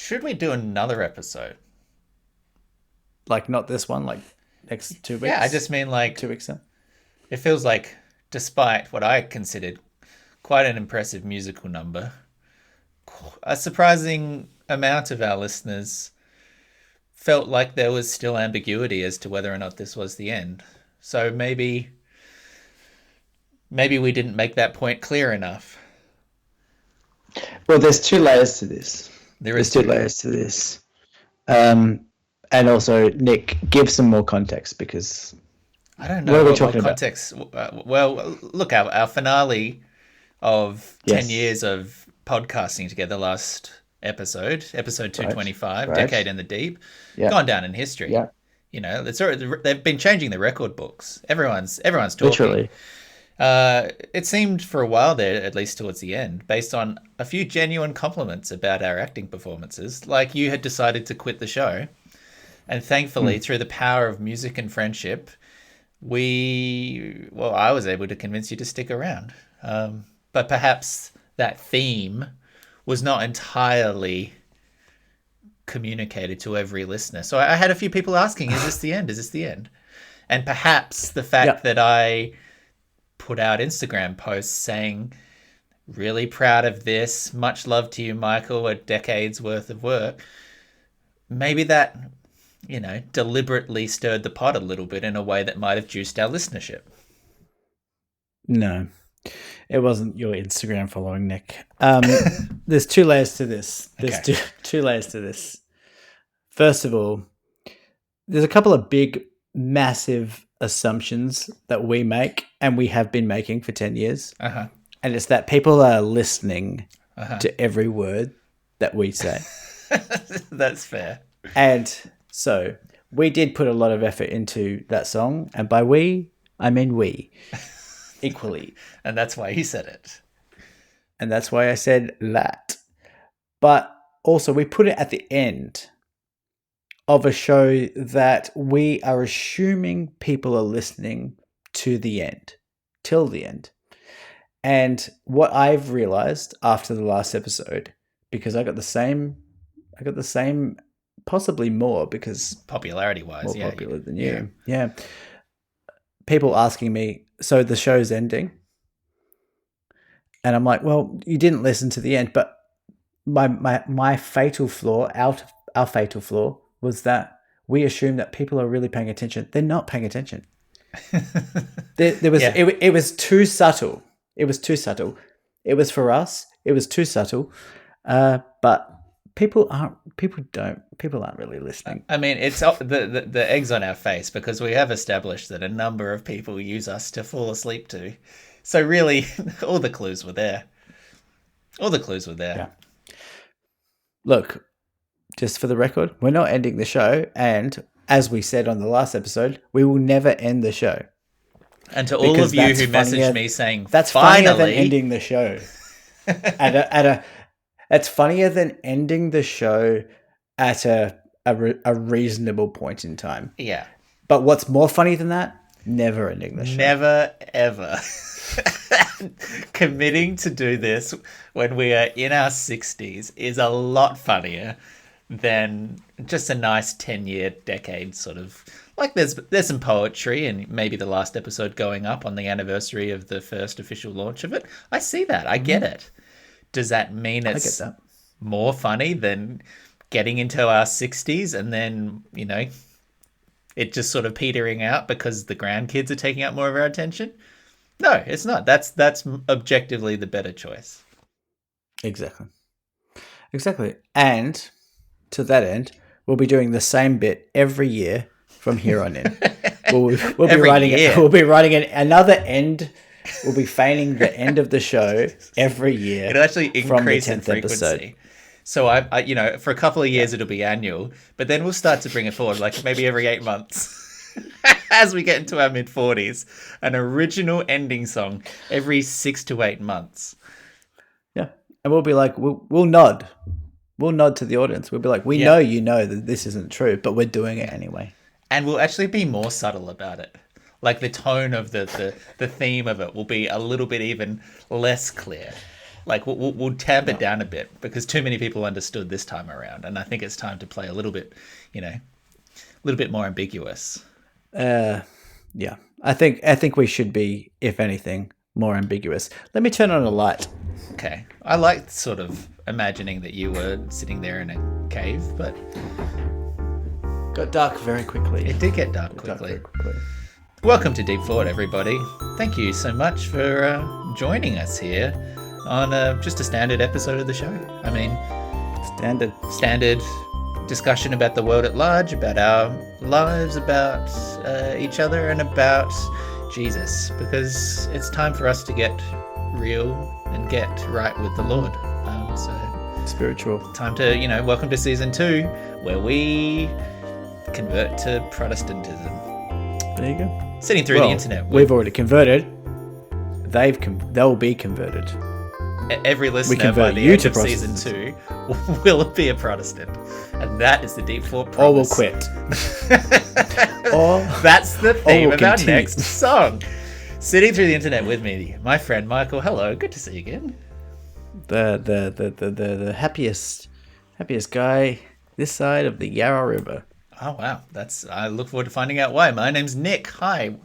Should we do another episode? Like not this one, like next two Yeah, I weeks, just mean like 2 weeks then. it feels like, despite what I considered quite an impressive musical number, a surprising amount of our listeners felt like there was still ambiguity as to whether or not this was the end. So maybe we didn't make that point clear enough. Well, there's two layers to this. There There's is two two. layers to this. And also, Nick, give some more context because I don't what know are we what talking about? context. Well, look, our finale of 10 Yes. years of podcasting together, last episode Right. 225, Decade Right. in the Deep, Yeah. gone down in history. Yeah. You know, they've been changing the record books. Everyone's talking. Literally. It seemed for a while there, at least towards the end, based on a few genuine compliments about our acting performances, like you had decided to quit the show. And thankfully, through the power of music and friendship, I was able to convince you to stick around. But perhaps that theme was not entirely communicated to every listener. So I had a few people asking, is this the end? Is this the end? And perhaps the Yeah. fact that I put out Instagram posts saying, really proud of this, much love to you, Michael, a decade's worth of work, maybe that, deliberately stirred the pot a little bit in a way that might have juiced our listenership. No, it wasn't your Instagram following, Nick. There's two layers to this. There's Okay. two layers to this. First of all, there's a couple of big, massive assumptions that we make and we have been making for 10 years. Uh-huh. And it's that people are listening Uh-huh. to every word that we say. That's fair. And so we did put a lot of effort into that song. And by we, I mean we equally. And that's why he said it. And that's why I said that. But also, we put it at the end of a show that we are assuming people are listening to the end, till the end. And what I've realized after the last episode, because I got the same, possibly more because Popularity wise, more yeah. popular than you. Yeah. People asking me, so the show's ending? And I'm like, well, you didn't listen to the end, but my fatal flaw, our fatal flaw was that we assume that people are really paying attention. They're not paying attention. There was it was too subtle. It was too subtle. It was for us. It was too subtle. But people aren't really listening. I mean, it's the egg's on our face because we have established that a number of people use us to fall asleep to. So really, all the clues were there. Yeah. Look, just for the record, we're not ending the show, and as we said on the last episode, we will never end the show. And to all of you who messaged me saying, that's finally, funnier than ending the show. It's funnier than ending the show at a reasonable point in time. Yeah. But what's more funny than that? Never ending the show. Never, ever. Committing to do this when we are in our 60s is a lot funnier than just a nice 10-year decade sort of. Like there's some poetry and maybe the last episode going up on the anniversary of the first official launch of it. I see that. I get it. Does that mean it's more funny than getting into our 60s and then, it just sort of petering out because the grandkids are taking up more of our attention? No, it's not. That's objectively the better choice. Exactly. And to that end, we'll be doing the same bit every year from here on in. We'll be writing it. We'll be writing another end. We'll be feigning the end of the show every year. It'll actually increase in 10th frequency. episode. So I for a couple of years it'll be annual, but then we'll start to bring it forward, like maybe every 8 months. As we get into our mid-40s, an original ending song every 6 to 8 months. Yeah, and we'll be like, we'll nod to the audience. We'll be like, we know you know that this isn't true, but we're doing it anyway. And we'll actually be more subtle about it. Like the tone of the theme of it will be a little bit even less clear. Like we'll tamp it down a bit because too many people understood this time around, and I think it's time to play a little bit, a little bit more ambiguous. Yeah, I think we should be, if anything, more ambiguous. Let me turn on a light. Okay, I liked sort of imagining that you were sitting there in a cave, but Got dark very quickly. it did get dark quickly. Welcome to Deep Thought, everybody. Thank you so much for joining us here on just a standard episode of the show. I mean, standard discussion about the world at large, about our lives, about each other, and about Jesus, because it's time for us to get real and get right with the Lord. So Spiritual. time to, welcome to season 2, where we convert to Protestantism. There you go. Sitting through the internet. We've already converted. They'll be converted. Every listener by the end of season 2 will be a Protestant. And that is the Deep Thought promise. Or we'll quit. That's the theme we'll of our continue. next song. Sitting through the internet with me, my friend Michael. Hello, good to see you again. The happiest guy this side of the Yarra River. Oh wow, I look forward to finding out why. My name's Nick. Hi,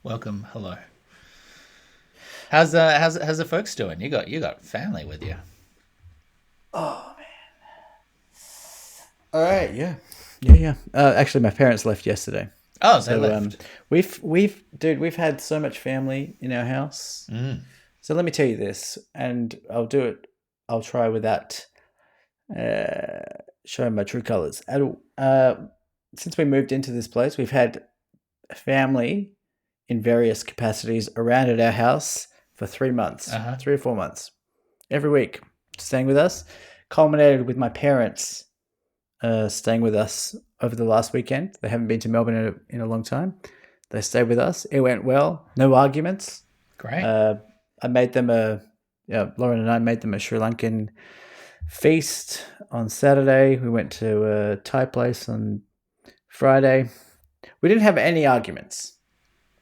welcome, hello. How's the folks doing? You got family with you? Oh man. All right, yeah. Actually, my parents left yesterday. Oh, they left. We've had so much family in our house. So let me tell you this, and I'll do it. I'll try without showing my true colors. Since we moved into this place, we've had family in various capacities around at our house for 3 months, 3 or 4 months, every week, staying with us. Culminated with my parents staying with us over the last weekend. They haven't been to Melbourne in a long time. They stayed with us. It went well. No arguments. Great. I made them Lauren and I made them a Sri Lankan feast on Saturday. We went to a Thai place on Friday. We didn't have any arguments.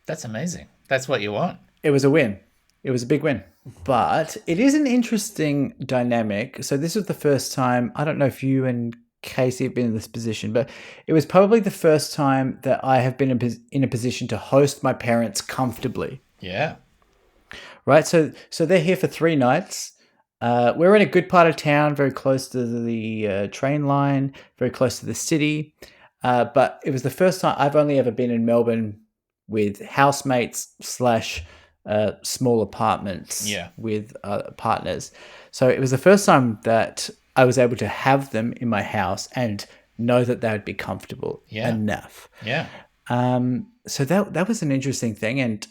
That's amazing. That's what you want. It was a win. It was a big win. But it is an interesting dynamic. So this was the first time, I don't know if you and Casey have been in this position, but it was probably the first time that I have been in a position to host my parents comfortably. Yeah. Right? So they're here for 3 nights. We're in a good part of town, very close to the train line, very close to the city. But it was the first time I've only ever been in Melbourne with housemates / small apartments with partners. So it was the first time that I was able to have them in my house and know that they would be comfortable enough. Yeah. So that was an interesting thing. And,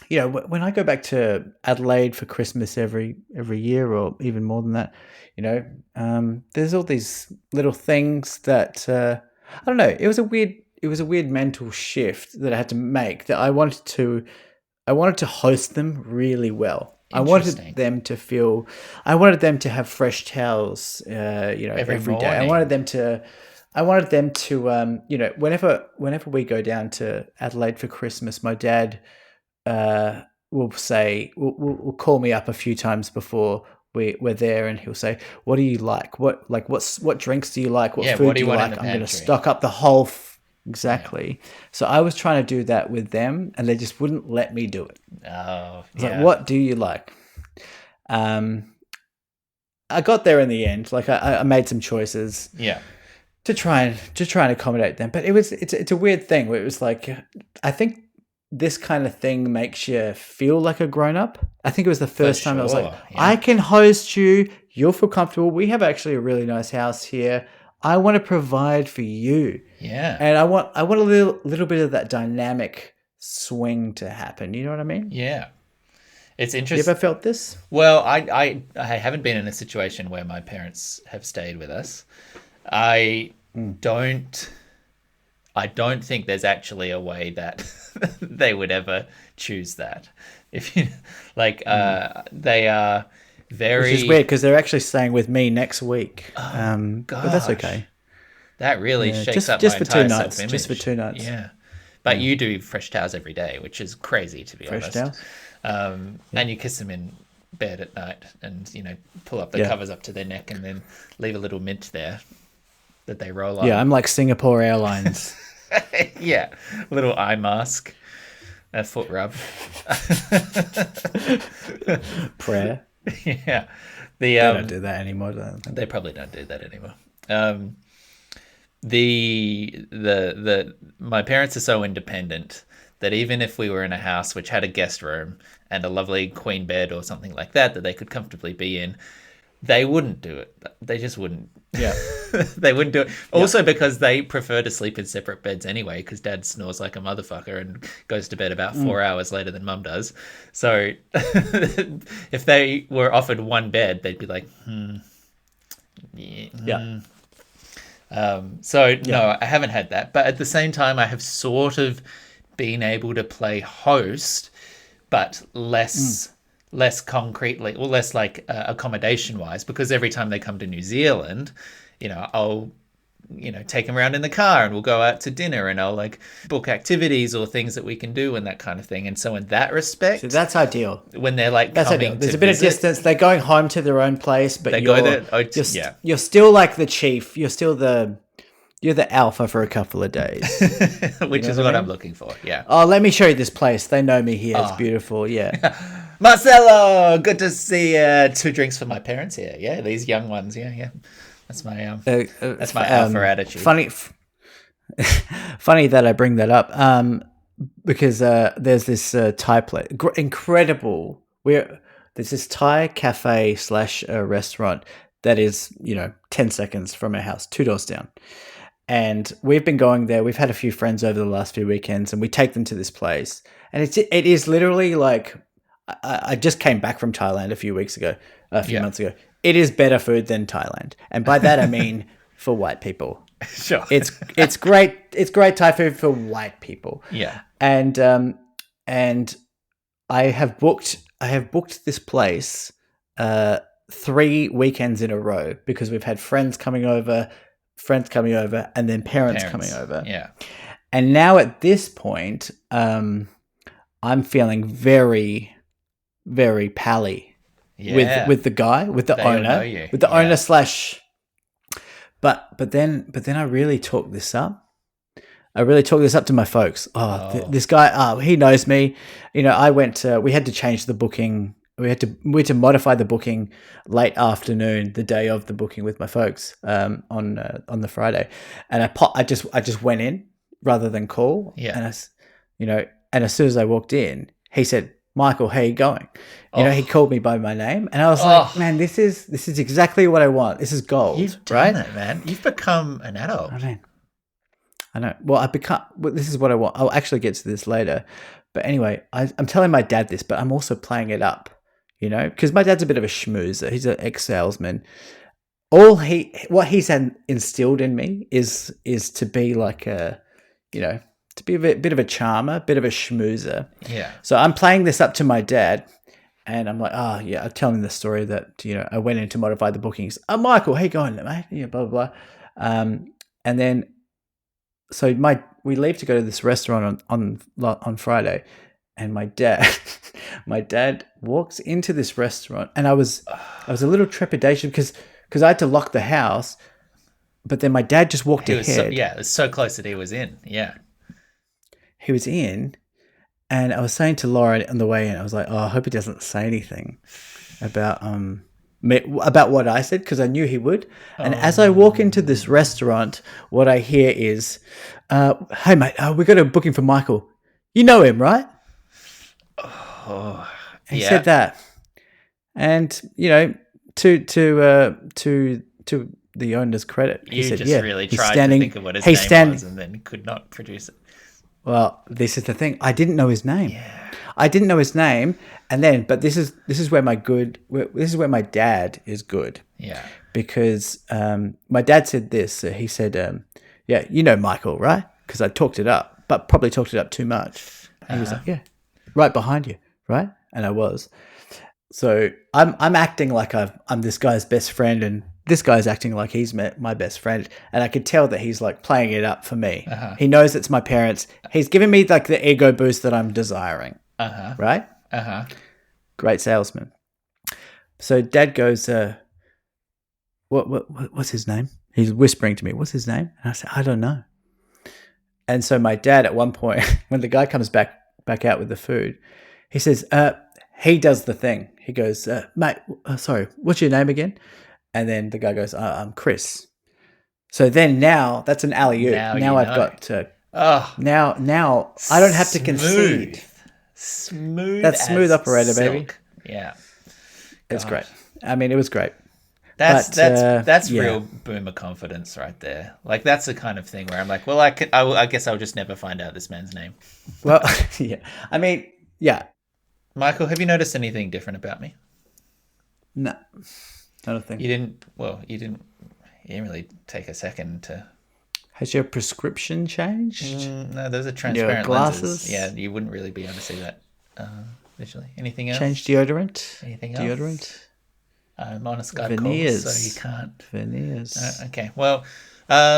when I go back to Adelaide for Christmas every year or even more than that, there's all these little things that, I don't know, it was a weird mental shift that I had to make, that I wanted to host them really well. I wanted them to have fresh towels, every day. I wanted them to, whenever we go down to Adelaide for Christmas, my dad will call me up a few times before we're there, and he'll say, "What do you like? What drinks do you like? What food do you like? I'm going to stock up the whole." Exactly. Yeah. So I was trying to do that with them, and they just wouldn't let me do it. Oh, like, what do you like? I got there in the end. Like I made some choices. Yeah. To try and accommodate them, but it's a weird thing where it was like, I think this kind of thing makes you feel like a grown up. I think it was the first time I was like, I can host you. You'll feel comfortable. We have actually a really nice house here. I want to provide for you. Yeah. And I want a little bit of that dynamic swing to happen. You know what I mean? Yeah. It's interesting. You ever felt this? Well, I haven't been in a situation where my parents have stayed with us. I don't think there's actually a way that they would ever choose that. If you they are very, which is weird because they're actually staying with me next week. But that's okay. That really shakes up just my for 2 entire nights. self-image. Just for 2 nights. Yeah, but you do fresh towels every day, which is crazy to be fresh honest. Towels. And you kiss them in bed at night and, pull up the Yeah. covers up to their neck and then leave a little mint there that they roll Yeah, on. I'm like Singapore Airlines. Yeah, a little eye mask, a foot rub. Prayer. Yeah. They don't do that anymore, don't they? They probably don't do that anymore. The my parents are so independent that even if we were in a house which had a guest room and a lovely queen bed or something like that they could comfortably be in, they wouldn't do it. They just wouldn't. Yeah. They wouldn't do it. Also because they prefer to sleep in separate beds anyway, because dad snores like a motherfucker and goes to bed about 4 hours later than mum does. So if they were offered one bed, they'd be like, Yeah. No, I haven't had that. But at the same time, I have sort of been able to play host, but less concretely, or less like accommodation wise, because every time they come to New Zealand, I'll take them around in the car and we'll go out to dinner and I'll like book activities or things that we can do and that kind of thing. And so in that respect, So that's ideal. when they're like That's coming ideal. There's to a bit visit, of distance. They're going home to their own place, but they you're, go there. you're still like the chief. You're the alpha for a couple of days. Which is what I'm looking for. Yeah. Oh, let me show you this place. They know me here. It's beautiful. Yeah. Marcelo, good to see you. 2 drinks for my parents here. Yeah, these young ones. Yeah. That's my that's my alpha attitude. Funny that I bring that up. Because there's this Thai place, incredible. There's this Thai cafe / restaurant that is 10 seconds from our house, 2 doors down. And we've been going there. We've had a few friends over the last few weekends, and we take them to this place. And it is literally like I just came back from Thailand a few months ago. It is better food than Thailand, and by that I mean for white people. Sure, it's great. It's great Thai food for white people. Yeah, and I have booked this place 3 weekends in a row because we've had friends coming over, and then parents coming over. Yeah. And now at this point, I'm feeling very, very pally with the guy, with the owner, But then I really talked this up. To my folks. This guy, he knows me. I went. We had to change the booking. We had to modify the booking late afternoon, the day of the booking with my folks on the Friday, and I just went in rather than call. Yeah. And as soon as I walked in, he said, "Michael, how you going?" He called me by my name, and I was like, "Man, this is exactly what I want. This is gold." You've done it, man. You've become an adult. I know. Well, this is what I want. I'll actually get to this later. But anyway, I'm telling my dad this, but I'm also playing it up, because my dad's a bit of a schmoozer. He's an ex-salesman. What he's instilled in me is to be like to be a bit of a charmer, bit of a schmoozer. Yeah. So I'm playing this up to my dad, and I'm like, I'm telling the story that, I went in to modify the bookings. Michael, how you going, mate? Yeah, blah, blah, blah. And then, so we leave to go to this restaurant on Friday, and my dad walks into this restaurant, and I was a little trepidation because I had to lock the house, but then my dad just walked ahead. It was so close that he was in. Yeah. He was in, and I was saying to Laura on the way in, I was like, I hope he doesn't say anything about what I said, because I knew he would. And as I walk into this restaurant, what I hear is, "Hey mate, we got a booking for Michael. You know him, right?" He said that, and to the owner's credit, he said, really tried to think of what his name was and then could not produce it. Well, this is the thing. I didn't know his name. Yeah. I didn't know his name, but this is where my dad is good. Yeah. Because my dad said this. He said, "Yeah, you know Michael, right?" Because I talked it up, but probably talked it up too much. And he was like, "Yeah, right behind you, right?" And I was. So I'm acting like I'm this guy's best friend, and this guy's acting like he's my best friend, and I could tell that he's like playing it up for me. Uh-huh. He knows it's my parents. He's giving me like the ego boost that I'm desiring. Uh-huh. Right? Uh-huh. Great salesman. So Dad goes, what's his name? He's whispering to me, what's his name? And I said, I don't know. And so my dad at one point, when the guy comes back out with the food, he says, he does the thing. He goes, mate, sorry, what's your name again? And then the guy goes, I'm Chris. So then now that's an alley-oop. Now I've got oh, now I don't have to concede. Smooth. That's smooth operator, silk. baby. Yeah. It's great. I mean, it was great. That's real boomer confidence right there. Like that's the kind of thing where I'm like, well, I guess I'll just never find out this man's name. Well, yeah. I mean, yeah. Michael, have you noticed anything different about me? No, I don't think. You didn't really take a second to. Has your prescription changed? No, those are transparent your glasses? lenses. Yeah, you wouldn't really be able to see that visually. Anything else? Change deodorant? Anything else? Deodorant? I'm on a Skype Veneers. call, so you can't. Veneers. Okay, well...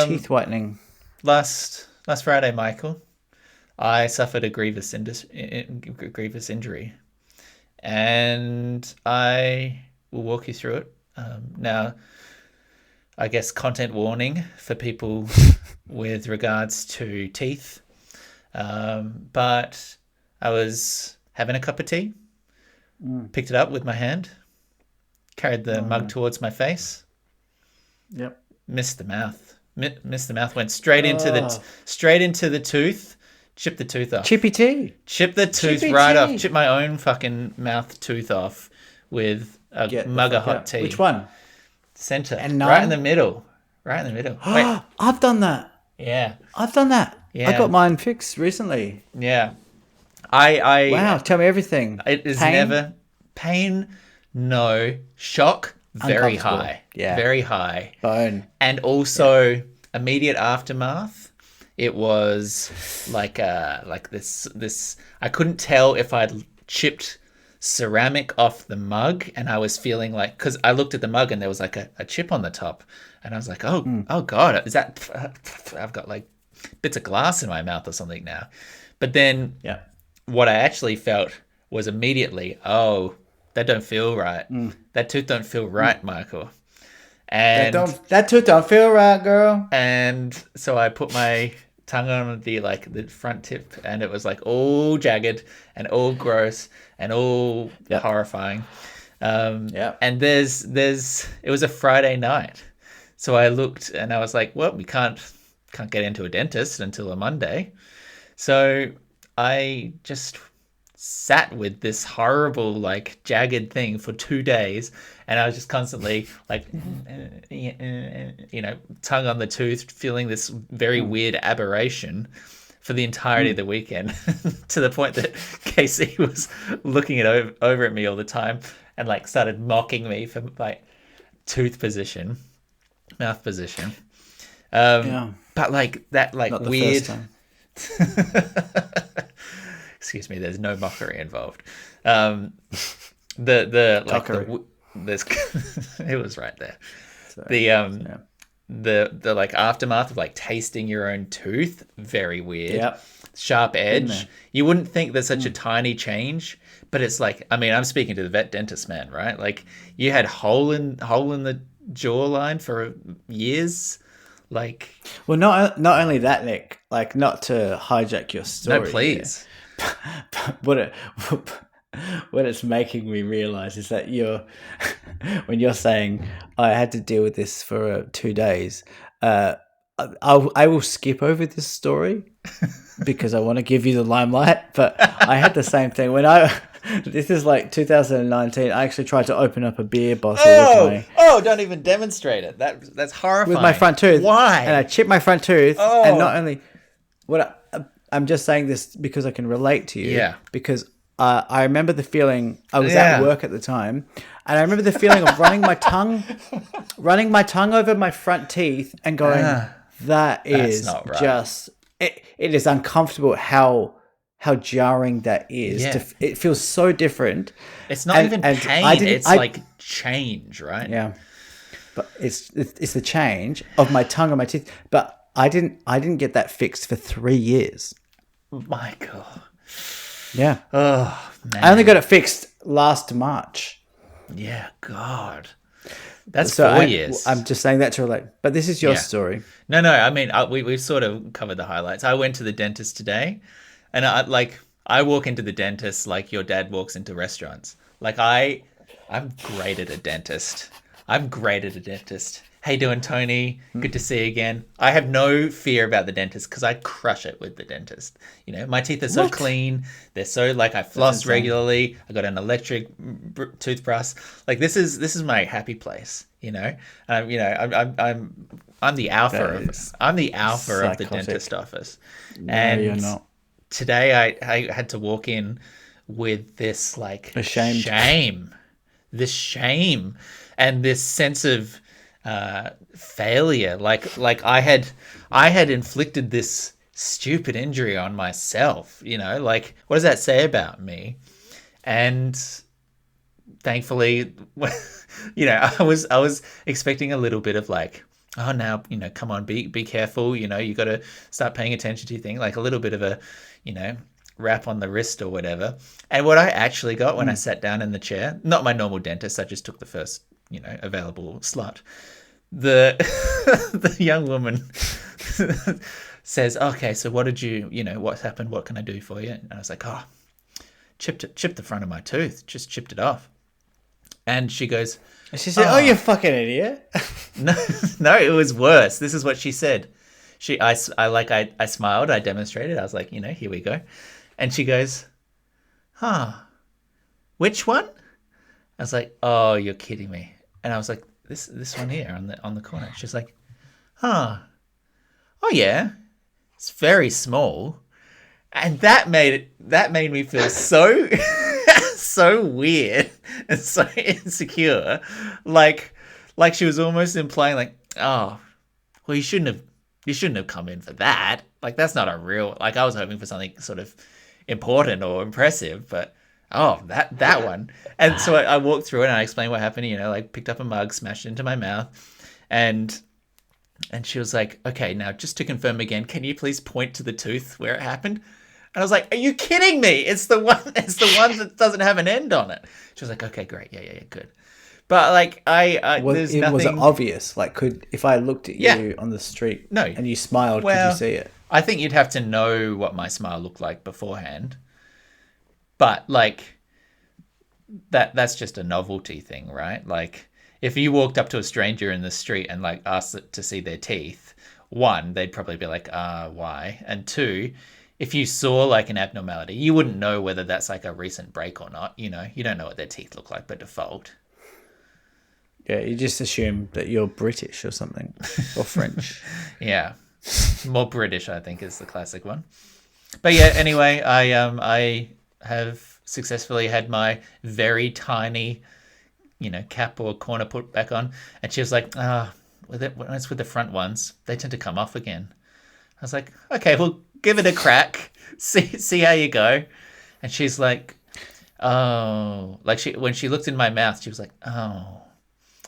teeth whitening. Last Friday, Michael, I suffered a grievous injury. And I will walk you through it. Now, I guess content warning for people with regards to teeth. But I was having a cup of tea, picked it up with my hand, carried the mug towards my face. Yep. Missed the mouth. Missed the mouth. Went straight into the tooth. Chipped the tooth off. Chippy tea. Chipped the tooth right off. Chipped my own fucking mouth tooth off with a mug of hot tea. Which one? Center. And right in the middle. Right in the middle. Wait. I've done that. Yeah. I've done that. Yeah. I got mine fixed recently. Yeah. Wow. Tell me everything. It is pain? never pain. No. Shock. Very high. Yeah. Very high. Bone. And also immediate aftermath. It was like this. I couldn't tell if I'd chipped ceramic off the mug, and I was feeling like, because I looked at the mug and there was like a chip on the top, and I was like, oh god, is that? I've got like bits of glass in my mouth or something now. But then, what I actually felt was immediately, oh, that don't feel right. That tooth don't feel right, Michael. And that tooth don't feel right, girl. And so I put my tongue on the front tip, and it was like all jagged and all gross and all horrifying. And it was a Friday night, so I looked and I was like, well, we can't get into a dentist until a Monday, so I just sat with this horrible jagged thing for 2 days, and I was just constantly tongue on the tooth, feeling this very weird aberration for the entirety of the weekend, to the point that Casey was looking over at me all the time and started mocking me for my mouth position. But that Not the weird. First time. Excuse me. There's no mockery involved. This it was right there. Sorry. The aftermath of tasting your own tooth, very weird. Yep. Sharp edge. You wouldn't think there's such a tiny change, but it's I'm speaking to the vet dentist man, right? You had hole in the jawline for years. Well, not only that, Nick. Not to hijack your story. No, please. But what it's making me realize is that when you're saying I had to deal with this for 2 days, I will skip over this story because I want to give you the limelight. But I had the same thing when this is 2019. I actually tried to open up a beer bottle. Don't even demonstrate it. That's horrifying. With my front tooth. Why? And I chipped my front tooth. Oh. And not only I'm just saying this because I can relate to you. Yeah. Because I remember the feeling. I was at work at the time, and I remember the feeling of running my tongue over my front teeth and going, "That is not right." Just it is uncomfortable how jarring that is. Yeah. It feels so different. It's not even pain. It's change, right? Yeah. But it's the change of my tongue and my teeth. But I didn't get that fixed for 3 years. Michael. Yeah. Oh, man. I only got it fixed last March. Yeah, God. That's So 4 years. I'm just saying that to relate. But this is your Yeah. story. No. I mean, we've sort of covered the highlights. I went to the dentist today, and I walk into the dentist like your dad walks into restaurants. Like I'm great at a dentist. I'm great at a dentist. How you doing, Tony? Good to see you again. I have no fear about the dentist because I crush it with the dentist. You know, my teeth are so What? clean. They're so like I That's floss insane. regularly. I got an electric toothbrush. Like this is my happy place. I'm the alpha That of is I'm the alpha of the dentist psychotic. office, No, you're and not. today I had to walk in with this like Ashamed. this shame, and this sense of failure. Like I had inflicted this stupid injury on myself. Like what does that say about me? And thankfully, I was expecting a little bit of like, oh, now, come on, be careful. You got to start paying attention to your thing, like a little bit of a, you know, rap on the wrist or whatever. And what I actually got when I sat down in the chair, not my normal dentist, I just took the first, available slot. The the young woman says, "Okay, so what did what's happened? What can I do for you?" And I was like, "Oh, chipped the front of my tooth, just chipped it off." And she goes, And she said, "Oh, you "Oh, fucking idiot." no, no, it was worse." This is what she said. I smiled, I demonstrated. I was like, here we go. And she goes, "Huh, which one?" I was like, "Oh, you're kidding me." And I was like, "This one here on the corner." She's like, "Huh, oh yeah, it's very small." And that made me feel so so weird and so insecure. Like like she was almost implying like, "Oh, well, you shouldn't have come in for that. Like that's not a real, like I was hoping for something sort of important or impressive, but oh, that one." And so I walked through it and I explained what happened, like picked up a mug, smashed it into my mouth, and she was like, "Okay, now just to confirm again, can you please point to the tooth where it happened?" And I was like, "Are you kidding me? It's the one. It's the one that doesn't have an end on it." She was like, "Okay, great, yeah, good." But like, there's Was it nothing. obvious? Like, if I looked at Yeah, you on the street no. and you smiled, could you Well, see it? I think you'd have to know what my smile looked like beforehand. But like that's just a novelty thing, right? Like if you walked up to a stranger in the street and like asked to see their teeth, one, they'd probably be like, why? And two, if you saw like an abnormality, you wouldn't know whether that's like a recent break or not. You don't know what their teeth look like by default. Yeah, you just assume that you're British or something, or French. Yeah. More British, I think, is the classic one. But yeah, anyway, I have successfully had my very tiny, cap or corner put back on, and she was like, when it's with the front ones, they tend to come off again. I was like, okay, well, give it a crack, see how you go. And she's like, oh, like when she looked in my mouth, she was like, oh.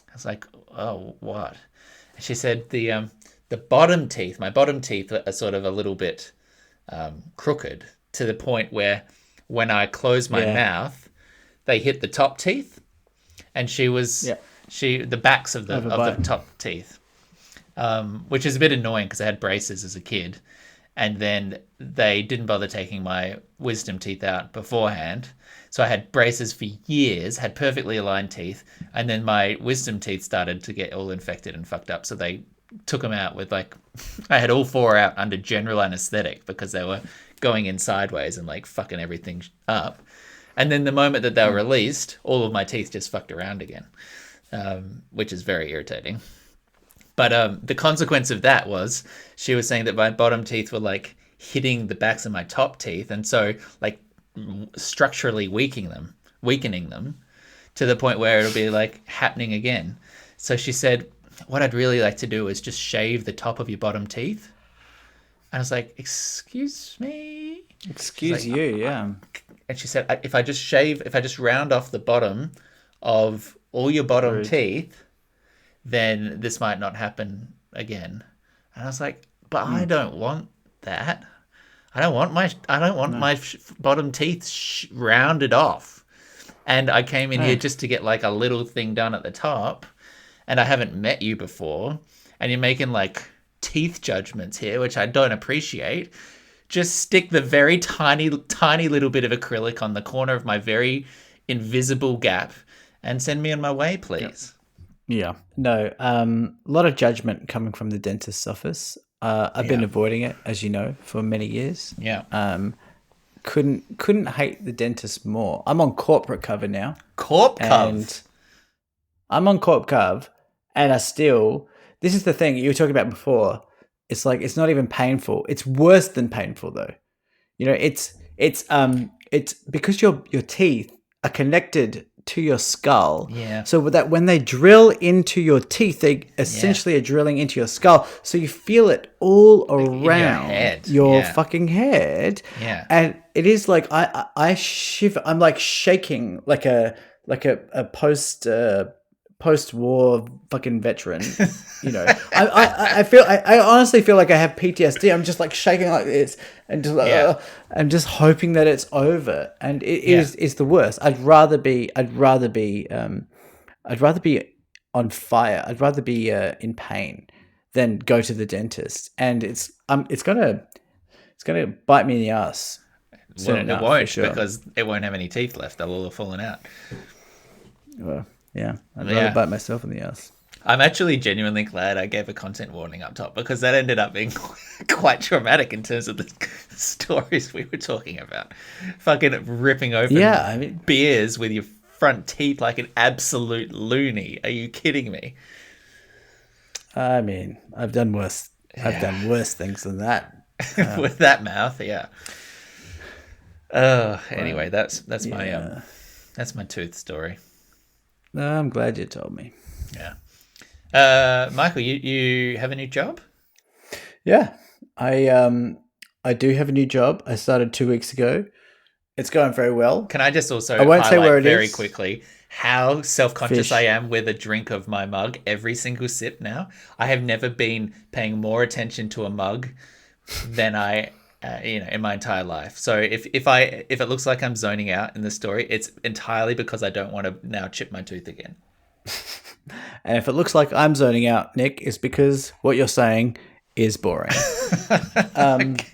I was like, oh, what? And she said the bottom teeth, my bottom teeth are sort of a little bit crooked to the point where when I close my Yeah, mouth, they hit the top teeth, and yeah, the backs of the overbite. top teeth, which is a bit annoying because I had braces as a kid, and then they didn't bother taking my wisdom teeth out beforehand. So I had braces for years, had perfectly aligned teeth, and then my wisdom teeth started to get all infected and fucked up. So they took them out with like, I had all four out under general anesthetic because they were going in sideways and like fucking everything up. And then the moment that they were released, all of my teeth just fucked around again, which is very irritating. But the consequence of that was she was saying that my bottom teeth were like hitting the backs of my top teeth, and so like structurally weakening them to the point where it'll be like happening again. So she said, what I'd really like to do is just shave the top of your bottom teeth. And I was like, excuse me? She's Excuse like, you, yeah. and she said, if I just round off the bottom of all your bottom Rude. teeth, then this might not happen again. And I was like, but I don't want that. I don't want my No. bottom teeth rounded off. and I came in here Oh, just to get like a little thing done at the top, and I haven't met you before, and you're making like teeth judgments here, which I don't appreciate. Just stick the very tiny, tiny little bit of acrylic on the corner of my very invisible gap and send me on my way, yep. please. Yeah. No, a lot of judgment coming from the dentist's office. I've been Yeah. avoiding it, as you know, for many years. Yeah. Couldn't hate the dentist more. I'm on corporate cover now, Corp and Cove. I'm on corp cover, and I still. This is the thing you were talking about before. It's like it's not even painful. It's worse than painful though. You know, it's because your teeth are connected to your skull. Yeah. So that when they drill into your teeth, they Yeah. essentially are drilling into your skull. So you feel it all In your around head. your Yeah. fucking head. Yeah. And it is like I shiver. I'm like shaking like a post war fucking veteran. You know, I honestly feel like I have PTSD. I'm just like shaking like this and just Yeah. I'm just hoping that it's over. And it Yeah. is the worst. I'd rather be on fire. I'd rather be in pain than go to the dentist. And it's gonna bite me in the ass soon Well, it enough for won't sure. because it won't have any teeth left. They'll all have fallen out. Well, yeah, I'd rather Yeah. bite myself in the ass. I'm actually genuinely glad I gave a content warning up top because that ended up being quite traumatic in terms of the stories we were talking about. Fucking ripping open Yeah, I mean, beers with your front teeth like an absolute loony. Are you kidding me? I've done worse. I've done worse things than that. With that mouth, yeah. Anyway, Yeah. that's my tooth story. No, I'm glad you told me. Yeah. Michael, you have a new job? Yeah, I do have a new job. I started 2 weeks ago. It's going very well. Can I just also I won't say highlight where it very is. quickly how self-conscious Fish. I am with a drink of my mug every single sip now? I have never been paying more attention to a mug than I in my entire life. So if it looks like I'm zoning out in the story, it's entirely because I don't want to now chip my tooth again. And if it looks like I'm zoning out, Nick, it's because what you're saying is boring. Okay.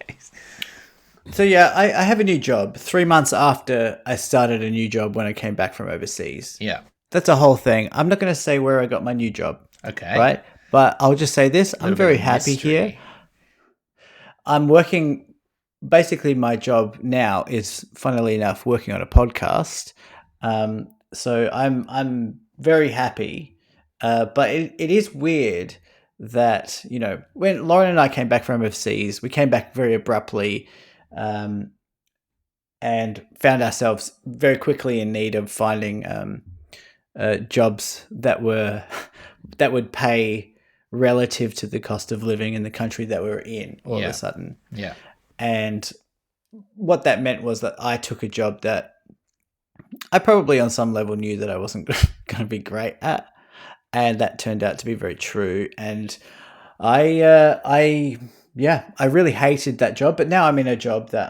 So yeah, I have a new job 3 months after I started a new job when I came back from overseas. Yeah. That's a whole thing. I'm not going to say where I got my new job, Okay. right? But I'll just say this. I'm Little bit very of happy here. mystery. I'm working, basically my job now is, funnily enough, working on a podcast. So I'm very happy. But it is weird that, when Lauren and I came back from overseas, we came back very abruptly, and found ourselves very quickly in need of finding jobs that would pay relative to the cost of living in the country that we were in all of Yeah. a sudden. Yeah. And what that meant was that I took a job that I probably on some level knew that I wasn't going to be great at. And that turned out to be very true. And I really hated that job, but now I'm in a job that,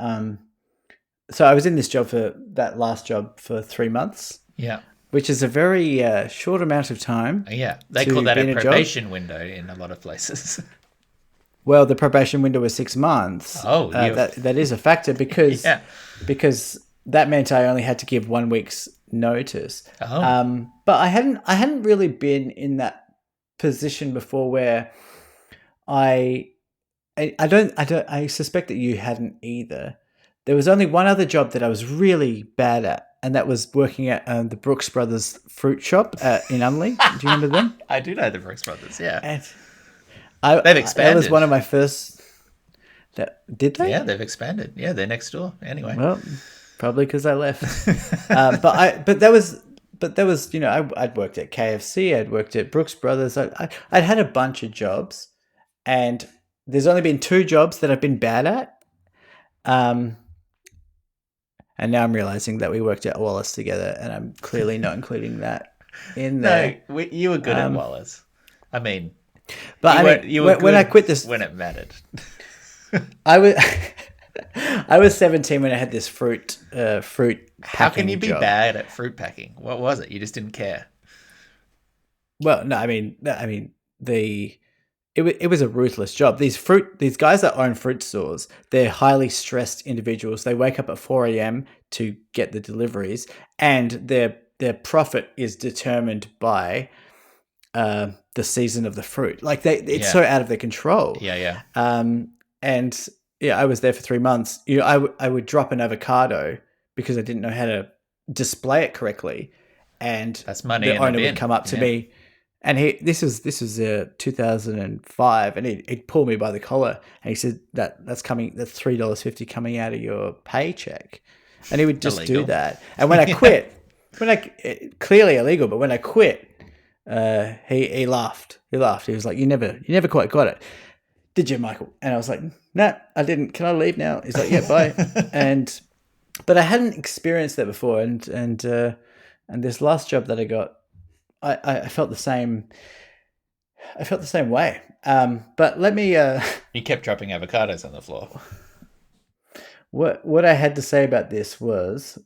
so I was in this job for that last job for 3 months, Yeah. which is a very short amount of time. Yeah. They to call that be in a a job. probation window in a lot of places. Well, the probation window was 6 months. Oh, that is a factor because Yeah. because that meant I only had to give 1 week's notice. Oh. But I hadn't really been in that position before where I suspect that you hadn't either. There was only one other job that I was really bad at, and that was working at the Brooks Brothers fruit shop in Unley. Do you remember them? I do know the Brooks Brothers, yeah. And They've that expanded. was one of my first. Did they? Yeah, they've expanded. Yeah, they're next door. Anyway. Well, probably because I left. But that was. I'd worked at KFC. I'd worked at Brooks Brothers. I'd had a bunch of jobs, and there's only been 2 jobs that I've been bad at. And now I'm realizing that we worked at Wallace together, and I'm clearly not including that in there. No, you were good at Wallace. I mean, But you were when I good quit this, when it mattered. I was I was 17 when I had this fruit How can you packing be job. bad at fruit packing? What was it? You just didn't care. Well, no, I mean the it was a ruthless job. These guys that own fruit stores, they're highly stressed individuals. They wake up at 4 a.m. to get the deliveries, and their profit is determined by the season of the fruit. Like it's Yeah. so out of their control. Yeah, yeah. And yeah, I was there for 3 months. I would drop an avocado because I didn't know how to display it correctly, and That's money the in the owner would bin. come up to Yeah. me, and this was 2005, and he'd pull me by the collar, and he said that's $3.50 coming out of your paycheck, and he would just do Illegal. that. And when I quit, clearly illegal, but when I quit, he laughed. He laughed. He was like, "You never quite got it, did you, Michael?" And I was like, "Nah, I didn't. Can I leave now?" He's like, "Yeah, bye." And but I hadn't experienced that before, and this last job that I got, I felt the same. I felt the same way. But let me. You kept dropping avocados on the floor. What I had to say about this was,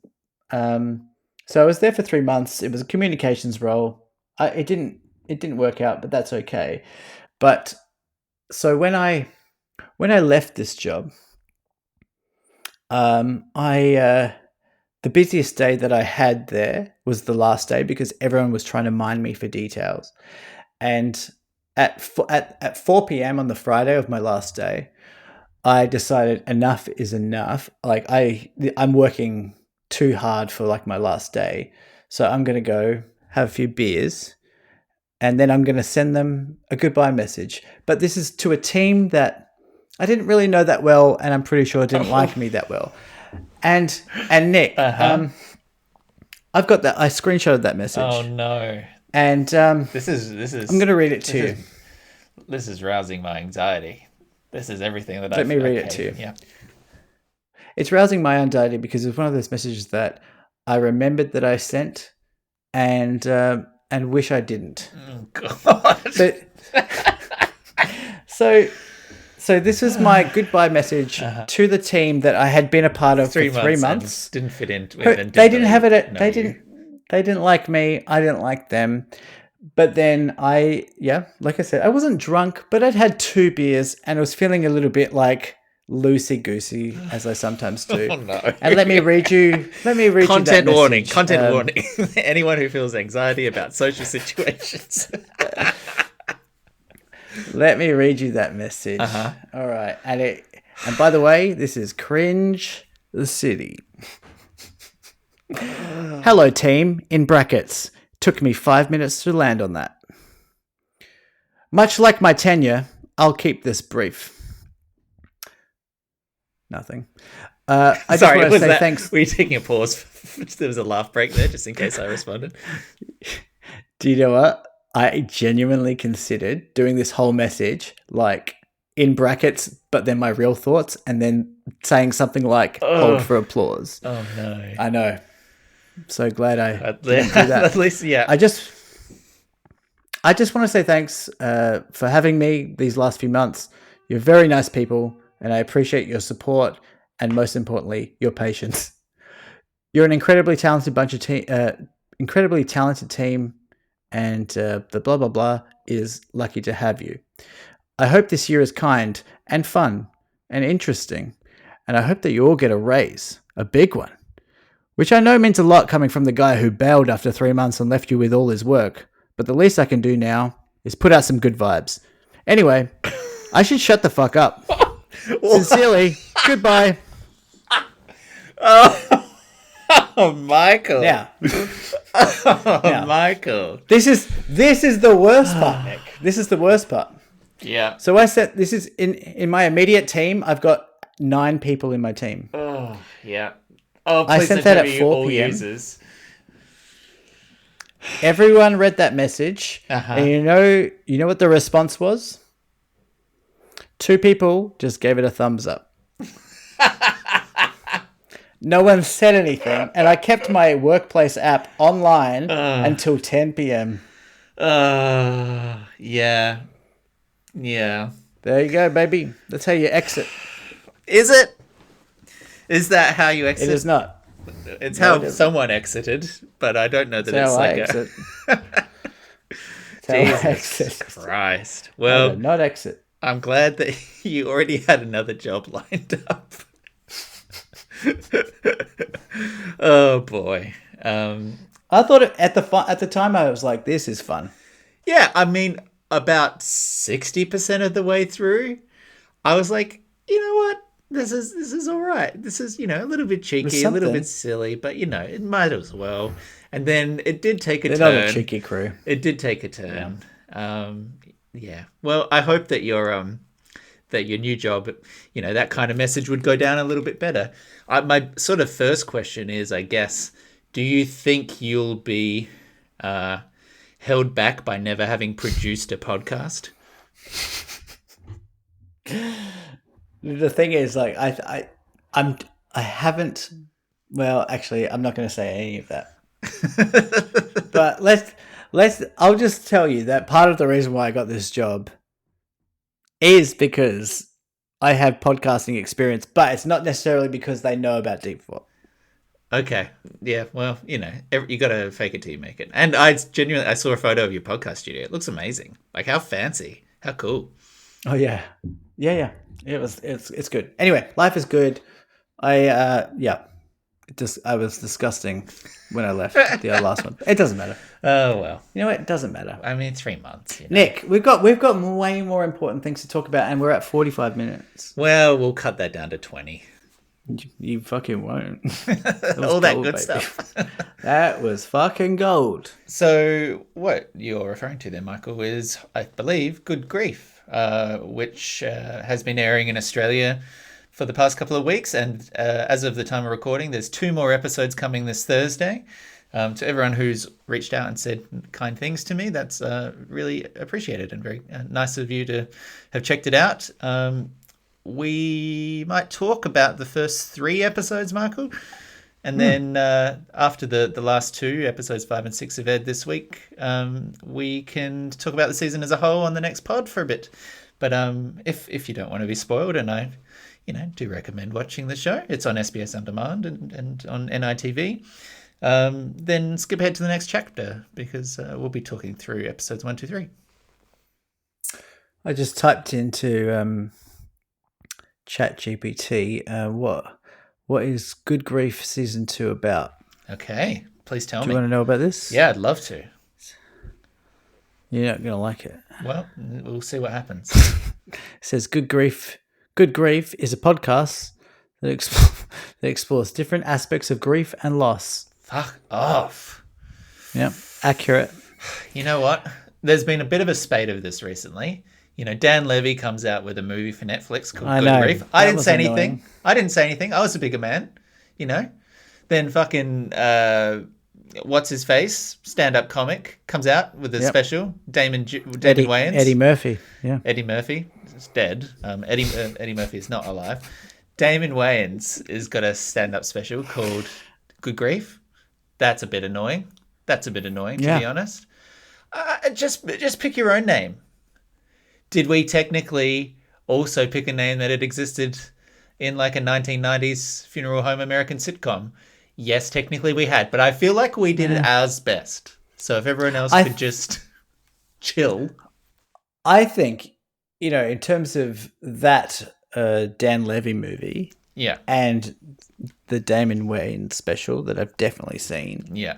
so I was there for 3 months. It was a communications role. It didn't work out, but that's okay. But so when I left this job, I the busiest day that I had there was the last day because everyone was trying to mine me for details. And at 4 p.m. on the Friday of my last day, I decided enough is enough. Like I'm working too hard for like my last day, so I'm gonna go have a few beers, and then I'm gonna send them a goodbye message. But this is to a team that I didn't really know that well, and I'm pretty sure didn't like me that well. And Nick, Uh-huh. I've got that. I screenshotted that Oh message, no. and This is I'm going to read it this to is you. this is rousing my anxiety. This is everything that Let I've me read it to okay. you. Yeah. It's rousing my anxiety because it's one of those messages that I remembered that I sent, and wish I didn't. Oh, God. But so so this is my goodbye message to the team that I had been a part of for 3 3 months and months. didn't fit in with and They didn't didn't have really it. know They you. didn't. They didn't like me. I didn't like them. But then like I said, I wasn't drunk, but I'd had 2 beers and I was feeling a little bit like loosey goosey, as I sometimes do. Oh no. And let me read you. Let me read you that Content warning. message. Content warning. Anyone who feels anxiety about social situations. Let me read you that message. All right, and by the way, this is Cringe the City. Hello, team. In brackets. Took me 5 minutes to land on that. Much like my tenure, I'll keep this brief. Nothing. I just Sorry, want to was say that? thanks. Were you taking a pause? There was a laugh break there, just in case I responded. Do you know what? I genuinely considered doing this whole message like in brackets, but then my real thoughts, and then saying something like "hold for applause." Oh no! I know. I'm so glad I At didn't do that. at least, yeah. I just want to say thanks for having me these last few months. You're very nice people, and I appreciate your support and most importantly, your patience. You're an incredibly talented incredibly talented team, and the blah blah blah is lucky to have you. I hope this year is kind and fun and interesting, and I hope that you all get a raise, a big one, which I know means a lot coming from the guy who bailed after 3 months and left you with all his work. But the least I can do now is put out some good vibes. Anyway, I should shut the fuck up. Sincerely, goodbye. Oh, Michael! Now, Michael! this is the worst part, Nick. This is the worst part. Yeah. So I said this is in my immediate team. I've got 9 people in my team. Oh, yeah. Oh, I please sent don't that tell at me 4 all p.m. users. Everyone read that message, and you know what the response was? 2 people just gave it a thumbs up. No one said anything, and I kept my workplace app online until 10 p.m. Yeah. Yeah. There you go, baby. That's how you exit. Is it? Is that how you It is exit? not. It's No, it how isn't. someone exited, but I don't know that It's it's how I like a. exit. It's how I Jesus exit. Christ. I Well, did not exit. I'm glad that you already had another job lined up. Oh boy. I thought at the time I was like, this is fun. Yeah, I mean, about 60% of the way through, I was like, you know what? This is all right. This is, a little bit There's cheeky, a little bit something. silly, but it might as well. And then it did take a They're not a turn. cheeky crew. It did take a Yeah. turn. Yeah. Well, I hope that your new job, that kind of message would go down a little bit better. My sort of first question is, I guess, do you think you'll be held back by never having produced a podcast? The thing is, like, I'm, I haven't. Well, actually, I'm not going to say any of that. But let's. I'll just tell you that part of the reason why I got this job is because I have podcasting experience, but it's not necessarily because they know about deep thought. Okay. Yeah. Well, you got to fake it till you make it. And I saw a photo of your podcast studio. It looks amazing. Like, how fancy, how cool. Oh yeah, yeah. It's good. Anyway, life is good. Yeah. I was disgusting when I left the last one. It doesn't matter. Oh well. You know what? It doesn't matter. I mean, 3 months. Nick, we've got way more important things to talk about, and we're at 45 minutes. Well, we'll cut that down to 20. You fucking won't. All that gold, good baby. stuff. That was fucking gold. So, what you're referring to there, Michael, is, I believe, Good Grief, which has been airing in Australia for the past couple of weeks. And as of the time of recording, there's 2 more episodes coming this Thursday. To everyone who's reached out and said kind things to me, that's really appreciated and very nice of you to have checked it out. We might talk about the first 3 episodes, Michael. And then after the last 2, episodes 5 and 6 have aired this week, we can talk about the season as a whole on the next pod for a bit. But if you don't want to be spoiled, and I do recommend watching the show, it's on SBS On Demand and on NITV, then skip ahead to the next chapter because we'll be talking through episodes 1, 2, 3. I just typed into ChatGPT what is Good Grief Season 2 about? Okay, please tell Do me. you want to know about this? Yeah, I'd love to. You're not going to like it. Well, we'll see what happens. It says Good Grief is a podcast that explores different aspects of grief and loss. Fuck off. Yep, accurate. You know what? There's been a bit of a spate of this recently. Dan Levy comes out with a movie for Netflix called Good Grief. I didn't say anything. I was a bigger man, Then fucking, what's his face? Stand-up comic comes out with a special. Damon Wayans. Eddie Murphy. Yeah. Eddie Murphy is dead. Eddie Murphy is not alive. Damon Wayans has got a stand-up special called Good Grief. That's a bit annoying. To be honest. Just pick your own name. Did we technically also pick a name that had existed in like a 1990s funeral home American sitcom? Yes, technically we had, but I feel like we did ours best. So if everyone else could just chill. I think, in terms of that Dan Levy movie, yeah, and the Damon Wayans special that I've definitely seen, yeah,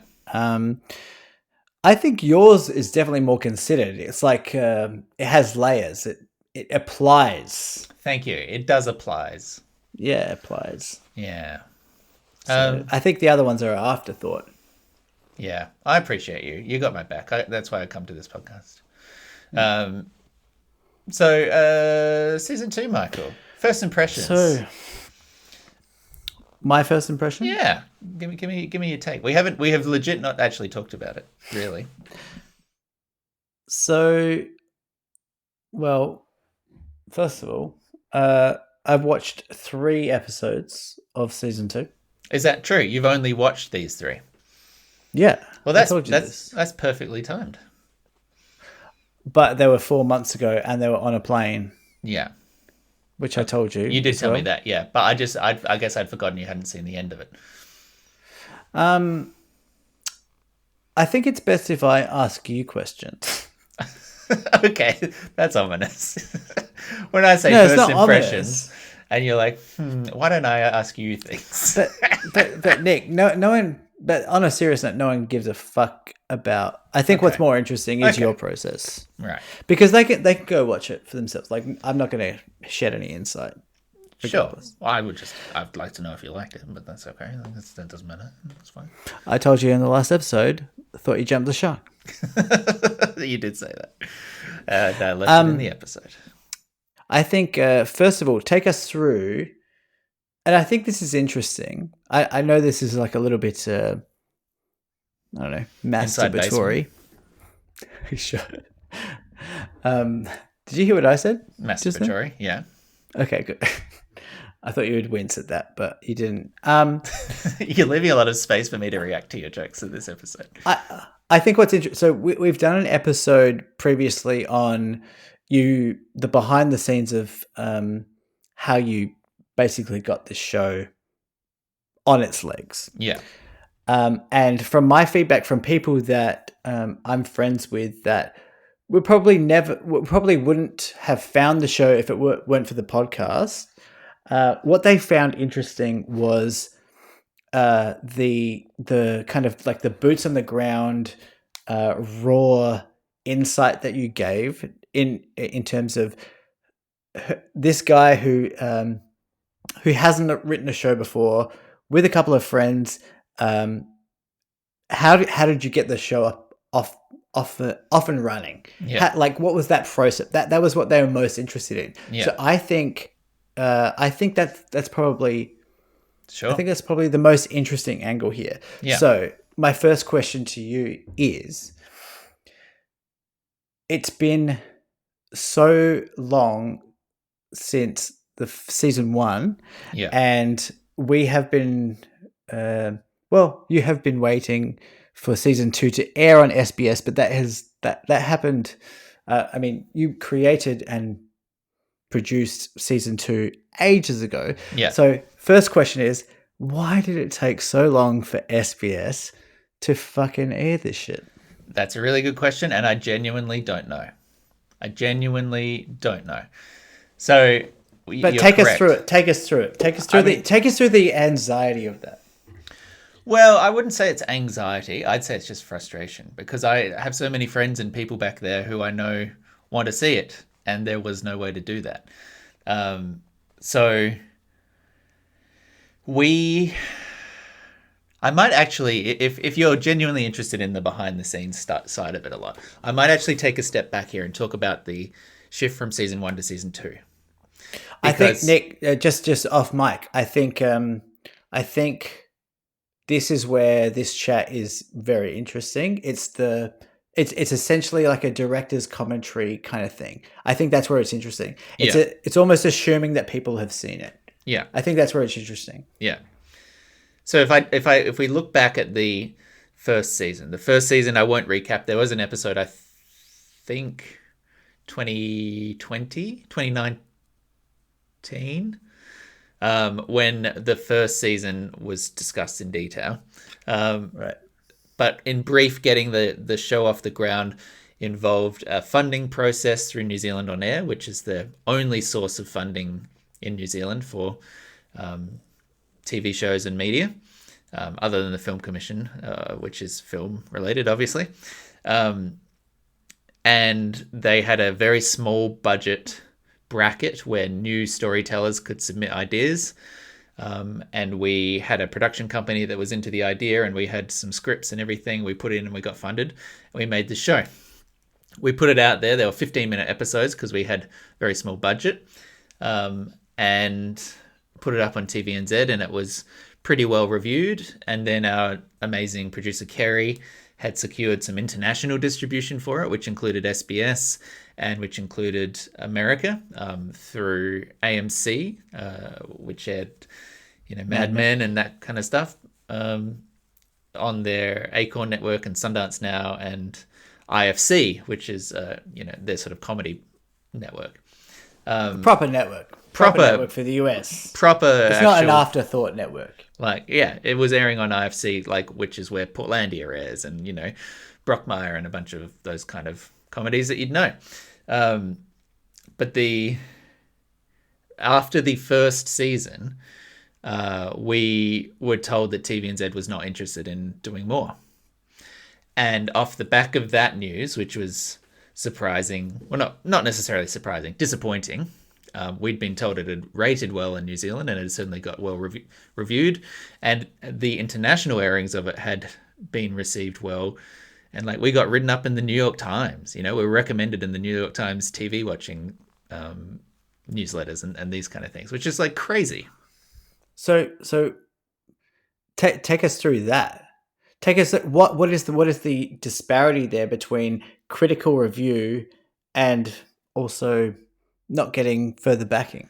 I think yours is definitely more considered. It's like it has layers. It applies. Thank you. It does applies. Yeah, it applies. Yeah. So I think the other ones are an afterthought. Yeah, I appreciate you. You got my back. That's why I come to this podcast. So season 2, Michael. First impressions. So my first impression? Yeah. Give me your take. We have legit not actually talked about it, really. So, well, first of all, I've watched 3 episodes of season 2. Is that true? You've only watched these 3? Yeah. Well, that's perfectly timed. But they were 4 months ago, and they were on a plane. Yeah. which I told You you did as tell me well. that, yeah. But I guess I'd forgotten you hadn't seen the end of it. Um, I think it's best if I ask you questions. Okay, that's ominous. When I say No, it's first not impressions, ominous. and you're like, why don't I ask you things? But Nick, no one. But on a serious note, no one gives a fuck about. I think what's Okay, more interesting is your okay, process right, because they can go watch it for themselves. Like I'm not going to shed any insight, sure. regardless. Well, I'd like to know if you liked it, but that's okay. That doesn't matter. That's fine. I told you in the last episode. I thought you jumped the shark. You did say that. I left it in the episode. I think first of all, take us through, and I think this is interesting. I know this is like a little bit, I don't know, Inside baseball, masturbatory. Sure. Did you hear what I said just then? masturbatory, yeah. Okay, good. I thought you would wince at that, but you didn't. You're leaving a lot of space for me to react to your jokes in this episode. I think what's interesting. So we've done an episode previously on the behind the scenes of how you basically got this show on its legs. Yeah, And from my feedback from people that I'm friends with, that we probably wouldn't have found the show if it weren't for the podcast. What they found interesting was the kind of like the boots on the ground, raw insight that you gave in terms of this guy who hasn't written a show before with a couple of friends. How did you get the show off and running? yeah, Like what was that process? That was what they were most interested in. yeah. So I think that's probably Sure. the most interesting angle here. Yeah. So my first question to you is: it's been so long since the season one, Yeah. and we have been well, you have been waiting for season two to air on SBS, but that happened. I mean, you created and produced season two ages ago. Yeah. So first question is, why did it take so long for SBS to fucking air this shit? That's a really good question, and I genuinely don't know. I genuinely don't know. So, But you're take us correct. through it. Take us through it. Take us through the anxiety of that. Well, I wouldn't say it's anxiety. I'd say it's just frustration because I have so many friends and people back there who I know want to see it, and there was no way to do that. So I might actually, if you're genuinely interested in the behind the scenes side of it a lot, I might actually take a step back here and talk about the shift from season one to season two. I think Nick, just off mic. I think this is where this chat is very interesting. It's essentially like a director's commentary kind of thing. I think that's where it's interesting. It's almost assuming that people have seen it. Yeah. I think that's where it's interesting. Yeah. So if we look back at the first season I won't recap. There was an episode, I think 2019, when the first season was discussed in detail. Right. But in brief, getting the show off the ground involved a funding process through New Zealand On Air, which is the only source of funding in New Zealand for TV shows and media, other than the Film Commission, which is film related, obviously. And they had a very small budget bracket where new storytellers could submit ideas. And we had a production company that was into the idea, and we had some scripts and everything. We put in and we got funded, and we made the show. We put it out there. There were 15-minute episodes because we had very small budget, and put it up on TVNZ, and it was pretty well reviewed. And then our amazing producer Kerry had secured some international distribution for it, which included SBS and which included America, through AMC, which aired, Mad Men and that kind of stuff, on their Acorn network and Sundance Now, and IFC, which is their sort of comedy network. Proper network. proper proper network for the US. proper It's not an actual, afterthought network. like, yeah, it was airing on IFC, like, which is where Portlandia airs, and Brockmire and a bunch of those kind of comedies that you'd know. But the after the first season, we were told that TVNZ was not interested in doing more. And off the back of that news, which was surprising, well, not necessarily surprising, disappointing. We'd been told it had rated well in New Zealand, and it had certainly got well reviewed, and the international airings of it had been received well, and like we got written up in the New York Times. We were recommended in the New York Times TV watching newsletters and these kind of things, which is like crazy. So take us through that. Take us what is the disparity there between critical review and also not getting further backing?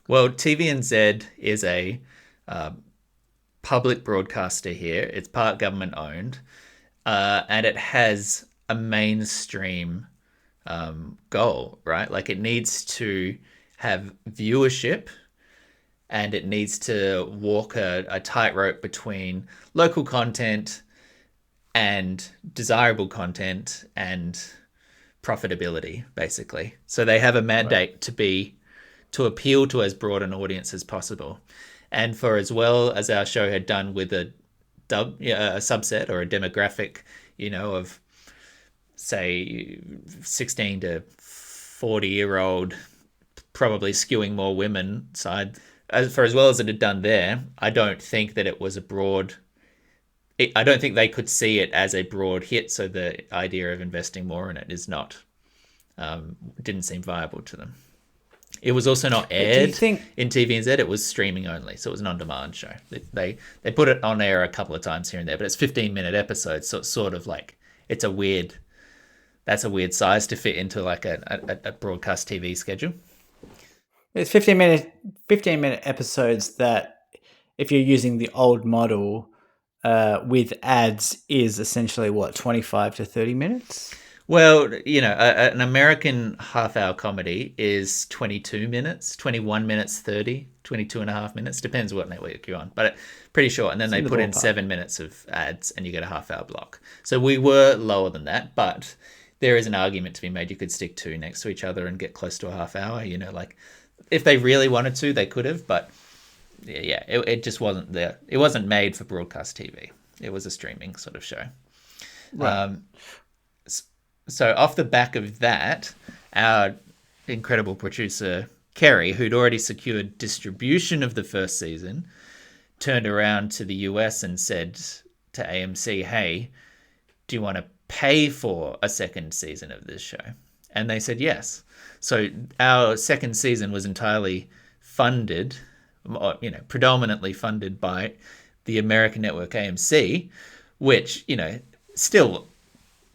Well, TVNZ is a public broadcaster here. It's part government owned, and it has a mainstream goal, right? Like it needs to have viewership, and it needs to walk a tightrope between local content and desirable content and profitability, basically. So they have a mandate to appeal to as broad an audience as possible. And for as well as our show had done with a subset or a demographic, of say 16 to 40-year-old, probably skewing more women side, for as well as it had done there, I don't think that it was I don't think they could see it as a broad hit, so the idea of investing more in it is not, didn't seem viable to them. It was also not aired in TVNZ. It was streaming only, so it was an on-demand show. They put it on air a couple of times here and there, but it's 15-minute episodes, so it's sort of like that's a weird size to fit into like a broadcast TV schedule. It's 15-minute episodes that, if you're using the old model with ads, is essentially what, 25 to 30 minutes? Well, an American half-hour comedy is 22 minutes, 21 minutes, 30, 22 and a half minutes. Depends what network you're on, but pretty short. And then they put in 7 minutes of ads and you get a half-hour block. So we were lower than that, but there is an argument to be made. You could stick two next to each other and get close to a half hour. Like if they really wanted to, they could have, but yeah, it just wasn't there. It wasn't made for broadcast TV. It was a streaming sort of show. Right. So off the back of that, our incredible producer, Kerry, who'd already secured distribution of the first season, turned around to the US and said to AMC, hey, do you want to pay for a second season of this show? And they said yes. So our second season was entirely funded, predominantly funded by the American network AMC, which, still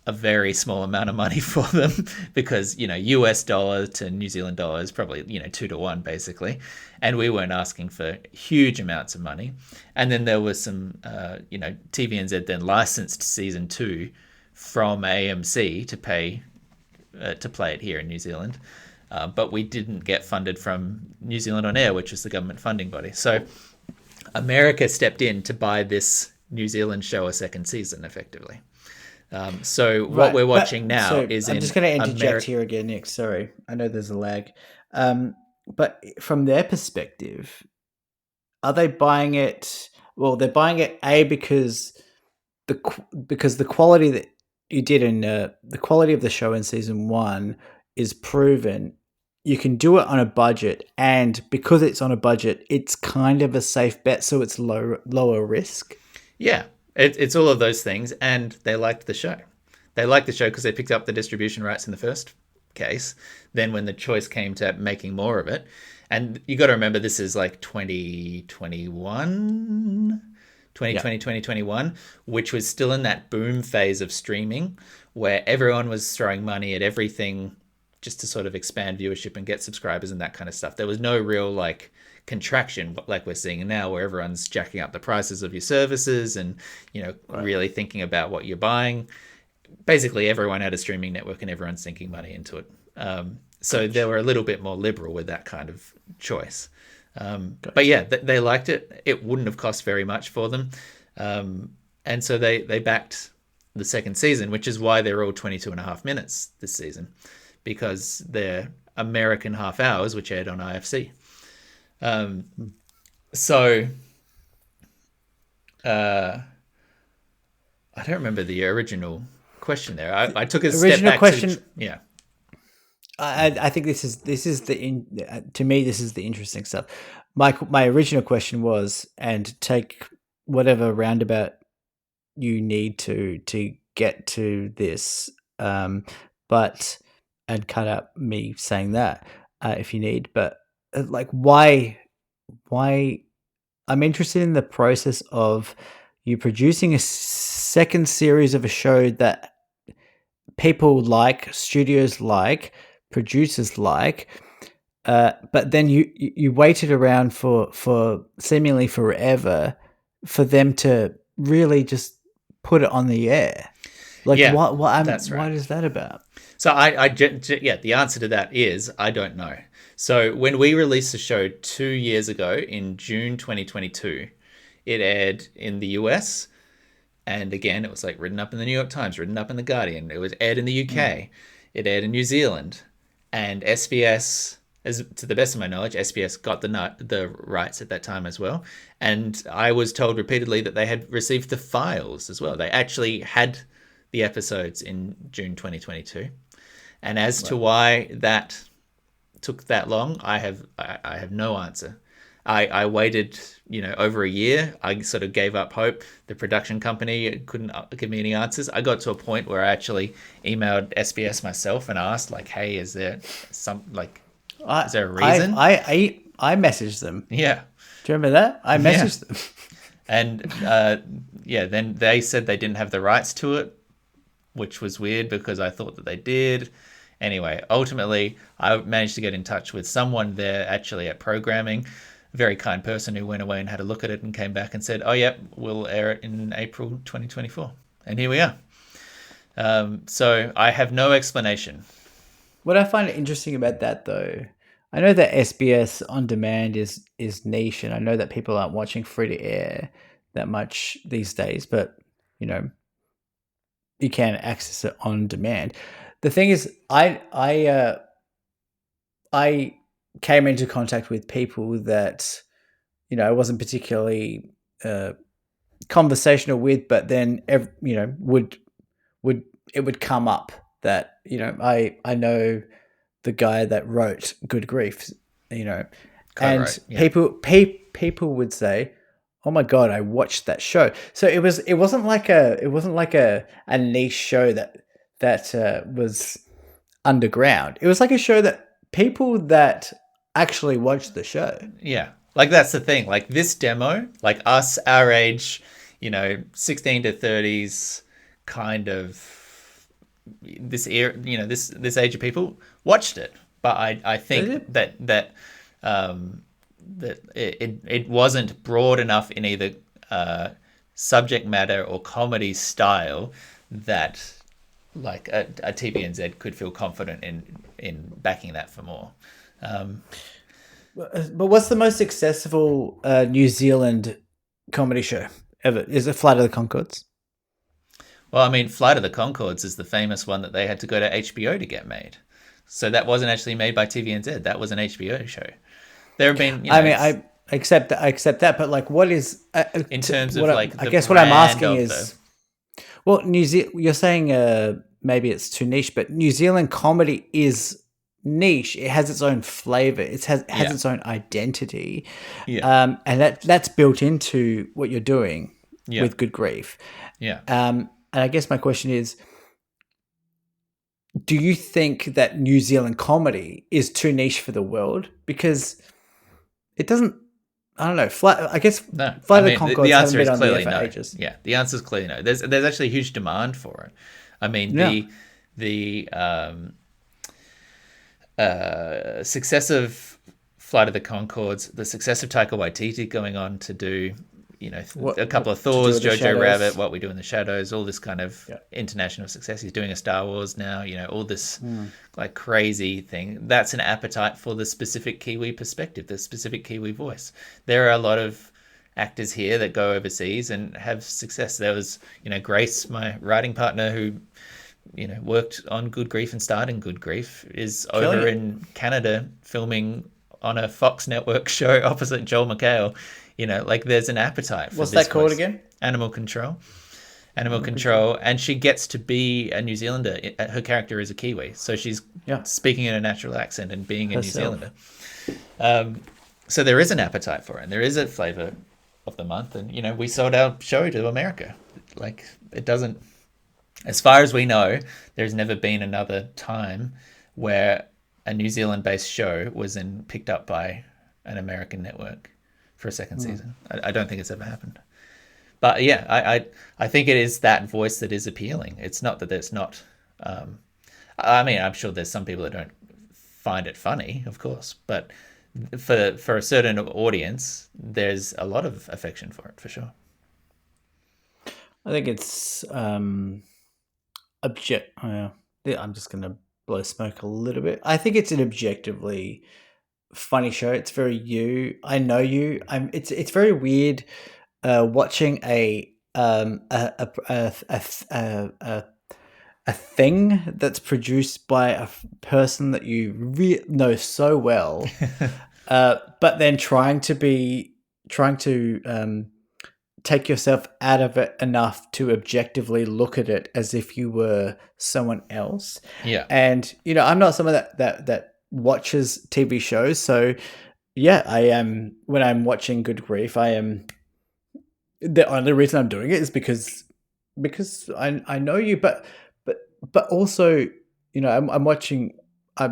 a very small amount of money for them because, US dollar to New Zealand dollar is probably, 2 to 1 basically. And we weren't asking for huge amounts of money. And then there was some, TVNZ then licensed season 2 from AMC to play it here in New Zealand. But we didn't get funded from New Zealand On Air, which is the government funding body. So America stepped in to buy this New Zealand show a second season, effectively. So what we're watching now is I'm just going to interject here again, Nick. Sorry, I know there's a lag. But from their perspective, are they buying it? Well, they're buying it because the quality that you did in the quality of the show in season 1 is proven. You can do it on a budget, and because it's on a budget, it's kind of a safe bet, so it's lower risk. Yeah, it's all of those things, and they liked the show. They liked the show because they picked up the distribution rights in the first case. Then when the choice came to making more of it, and you got to remember this is like 2021, which was still in that boom phase of streaming where everyone was throwing money at everything just to sort of expand viewership and get subscribers and that kind of stuff. There was no real like contraction like we're seeing now where everyone's jacking up the prices of your services and, really thinking about what you're buying. Basically, everyone had a streaming network and everyone's sinking money into it. So they Gotcha. were a little bit more liberal with that kind of choice. But Gotcha. yeah, they liked it. It wouldn't have cost very much for them. And so they backed the second season, which is why they're all 22 and a half minutes this season, because they're American half hours, which aired on IFC. So I don't remember the original question there. I took a step Original back to, question. yeah. I think this is to me this is the interesting stuff. My original question was, and take whatever roundabout you need to get to this, but and cut out me saying that if you need. But like, why I'm interested in the process of you producing a second series of a show that people like, studios like, producers like, but then you waited around for seemingly forever for them to really just put it on the air. Like, Yeah, that's right. what is that about? So yeah, the answer to that is I don't know. So when we released the show 2 years ago in June 2022, it aired in the US. And again, it was like written up in the New York Times, written up in the Guardian. It was aired in the Mm. UK. It aired in New Zealand. And SBS, as to the best of my knowledge, SBS got the rights at that time as well. And I was told repeatedly that they had received the files as well. They actually had the episodes in June 2022. And as to Right. why that took that long, I have no answer. I waited, over a year. I sort of gave up hope. The production company couldn't give me any answers. I got to a point where I actually emailed SBS myself and asked, like, "Hey, is there some like, I is there a reason?" I messaged them. Yeah, Do you remember that? I yeah, messaged them. and yeah. Then they said they didn't have the rights to it, which was weird because I thought that they did. Anyway, ultimately, I managed to get in touch with someone there actually at programming, a very kind person who went away and had a look at it and came back and said, "Oh, yep, we'll air it in April 2024." And here we are. So I have no explanation. What I find interesting about that, though, I know that SBS on demand is niche, and I know that people aren't watching free to air that much these days. But you know, you can access it on demand. The thing is, I came into contact with people that I wasn't particularly uh, conversational with, but then would it would come up that I know the guy that wrote Good Grief, you know, and Co-wrote, yeah. people would say, "Oh my god, I watched that show." So it wasn't like a niche show that was underground. It was like a show that people that actually watched the show. Yeah. Like that's the thing. Like this demo, like us, our age, 16 to 30s, kind of this era, this age of people watched it. But I Did think it? um, that it wasn't broad enough in either subject matter or comedy style that like a TVNZ could feel confident in backing that for more. But what's the most successful New Zealand comedy show ever? Is it Flight of the Conchords? Well, I mean, Flight of the Conchords is the famous one that they had to go to HBO to get made. So that wasn't actually made by TVNZ. That was an HBO show. There have been, I mean, I accept that, but like, what is in terms of like I the guess what I'm brand asking of the, is, well, New Zealand. You're saying maybe it's too niche, but New Zealand comedy is niche. It has its own flavor. It has yeah, its own identity, yeah, and that's built into what you're doing yeah, with Good Grief. yeah. And I guess my question is, do you think that New Zealand comedy is too niche for the world? Because it doesn't. I don't know. I guess No, I Flight of the mean the Concords haven't answer been is on the air clearly for no. ages. Yeah, the answer is clearly no. There's actually a huge demand for it. I mean Yeah. the success of Flight of the Concords, the success of Taika Waititi going on to do a What couple of to do Thors, with the Jojo Rabbit, shadows? What We Do in the Shadows, all this kind of Yeah. international success. He's doing a Star Wars now, all this Mm. like crazy thing. That's an appetite for the specific Kiwi perspective, the specific Kiwi voice. There are a lot of actors here that go overseas and have success. There was, Grace, my writing partner, who worked on Good Grief and starred in Good Grief, is Killing over it. in Canada filming on a Fox network show opposite Joel McHale. Like there's an appetite for What's this that called voice. again? Animal Control. Animal Animal control. Control, and she gets to be a New Zealander. Her character is a Kiwi, so she's Yeah. speaking in a natural accent and being a New Herself. Zealander. So there is an appetite for it, and there is a flavor of the month, and we sold our show to America. Like it doesn't, as far as we know, there's never been another time where a New Zealand-based show was then picked up by an American network for a second Mm. season. I don't think it's ever happened. But yeah, I think it is that voice that is appealing. It's not that there's not. I mean, I'm sure there's some people that don't find it funny, of course, but for a certain audience, there's a lot of affection for it, for sure. I think it's object. Yeah, I'm just gonna blow smoke a little bit. I think it's an objectively funny show. It's very you. I know you. It's very weird watching a thing that's produced by a person that you know so well, but then trying to take yourself out of it enough to objectively look at it as if you were someone else. Yeah. And I'm not someone that watches TV shows, so yeah, I am. When I'm watching Good Grief, I am. The only reason I'm doing it is because I know you, but also I'm watching. I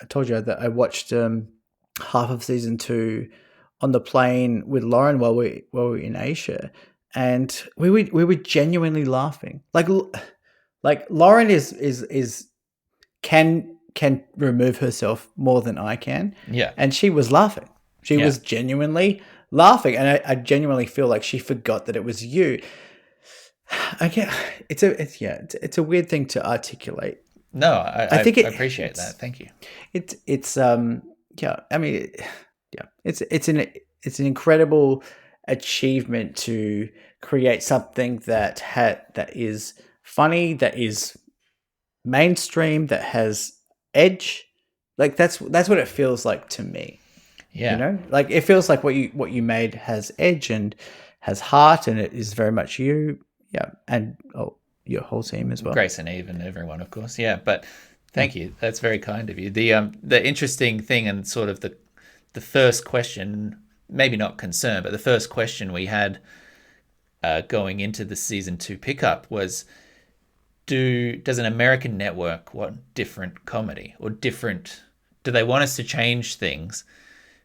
told you that I watched half of season 2 on the plane with Lauren while we were in Asia, and we were genuinely laughing. Like Lauren is can remove herself more than I can, Yeah. and she was laughing. She Yeah. was genuinely laughing, and I genuinely feel like she forgot that it was you. I get it's a weird thing to articulate. No, I think I appreciate that. Thank you. it's yeah. I mean, yeah. It's an incredible achievement to create something that is funny, that is mainstream, that has edge. Like that's what it feels like to me. Yeah. Like it feels like what you made has edge and has heart, and it is very much you. Yeah, and your whole team as well. Grace and Eve and everyone, of course. Yeah, but thank you. That's very kind of you. The interesting thing and sort of the first question, maybe not concern, but the first question we had going into the season 2 pickup was, does an American network want different comedy or different? Do they want us to change things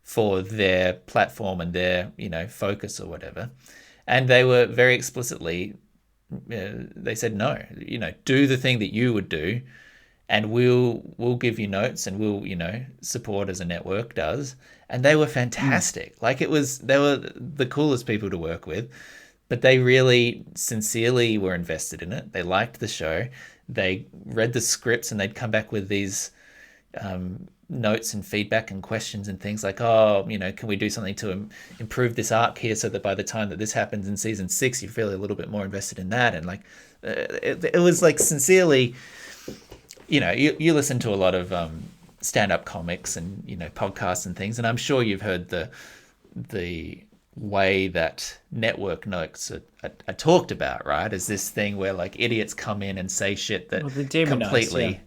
for their platform and their focus or whatever? And they were very explicitly. They said no. Do the thing that you would do, and we'll give you notes and we'll support as a network does. And they were fantastic. Like they were the coolest people to work with. But they really sincerely were invested in it. They liked the show. They read the scripts and they'd come back with these notes and feedback and questions and things like, can we do something to improve this arc here so that by the time that this happens in season 6, you feel a little bit more invested in that. And like, it was like sincerely, you listen to a lot of stand-up comics and, podcasts and things. And I'm sure you've heard the way that network notes are talked about, right? Is this thing where like idiots come in and say shit that completely,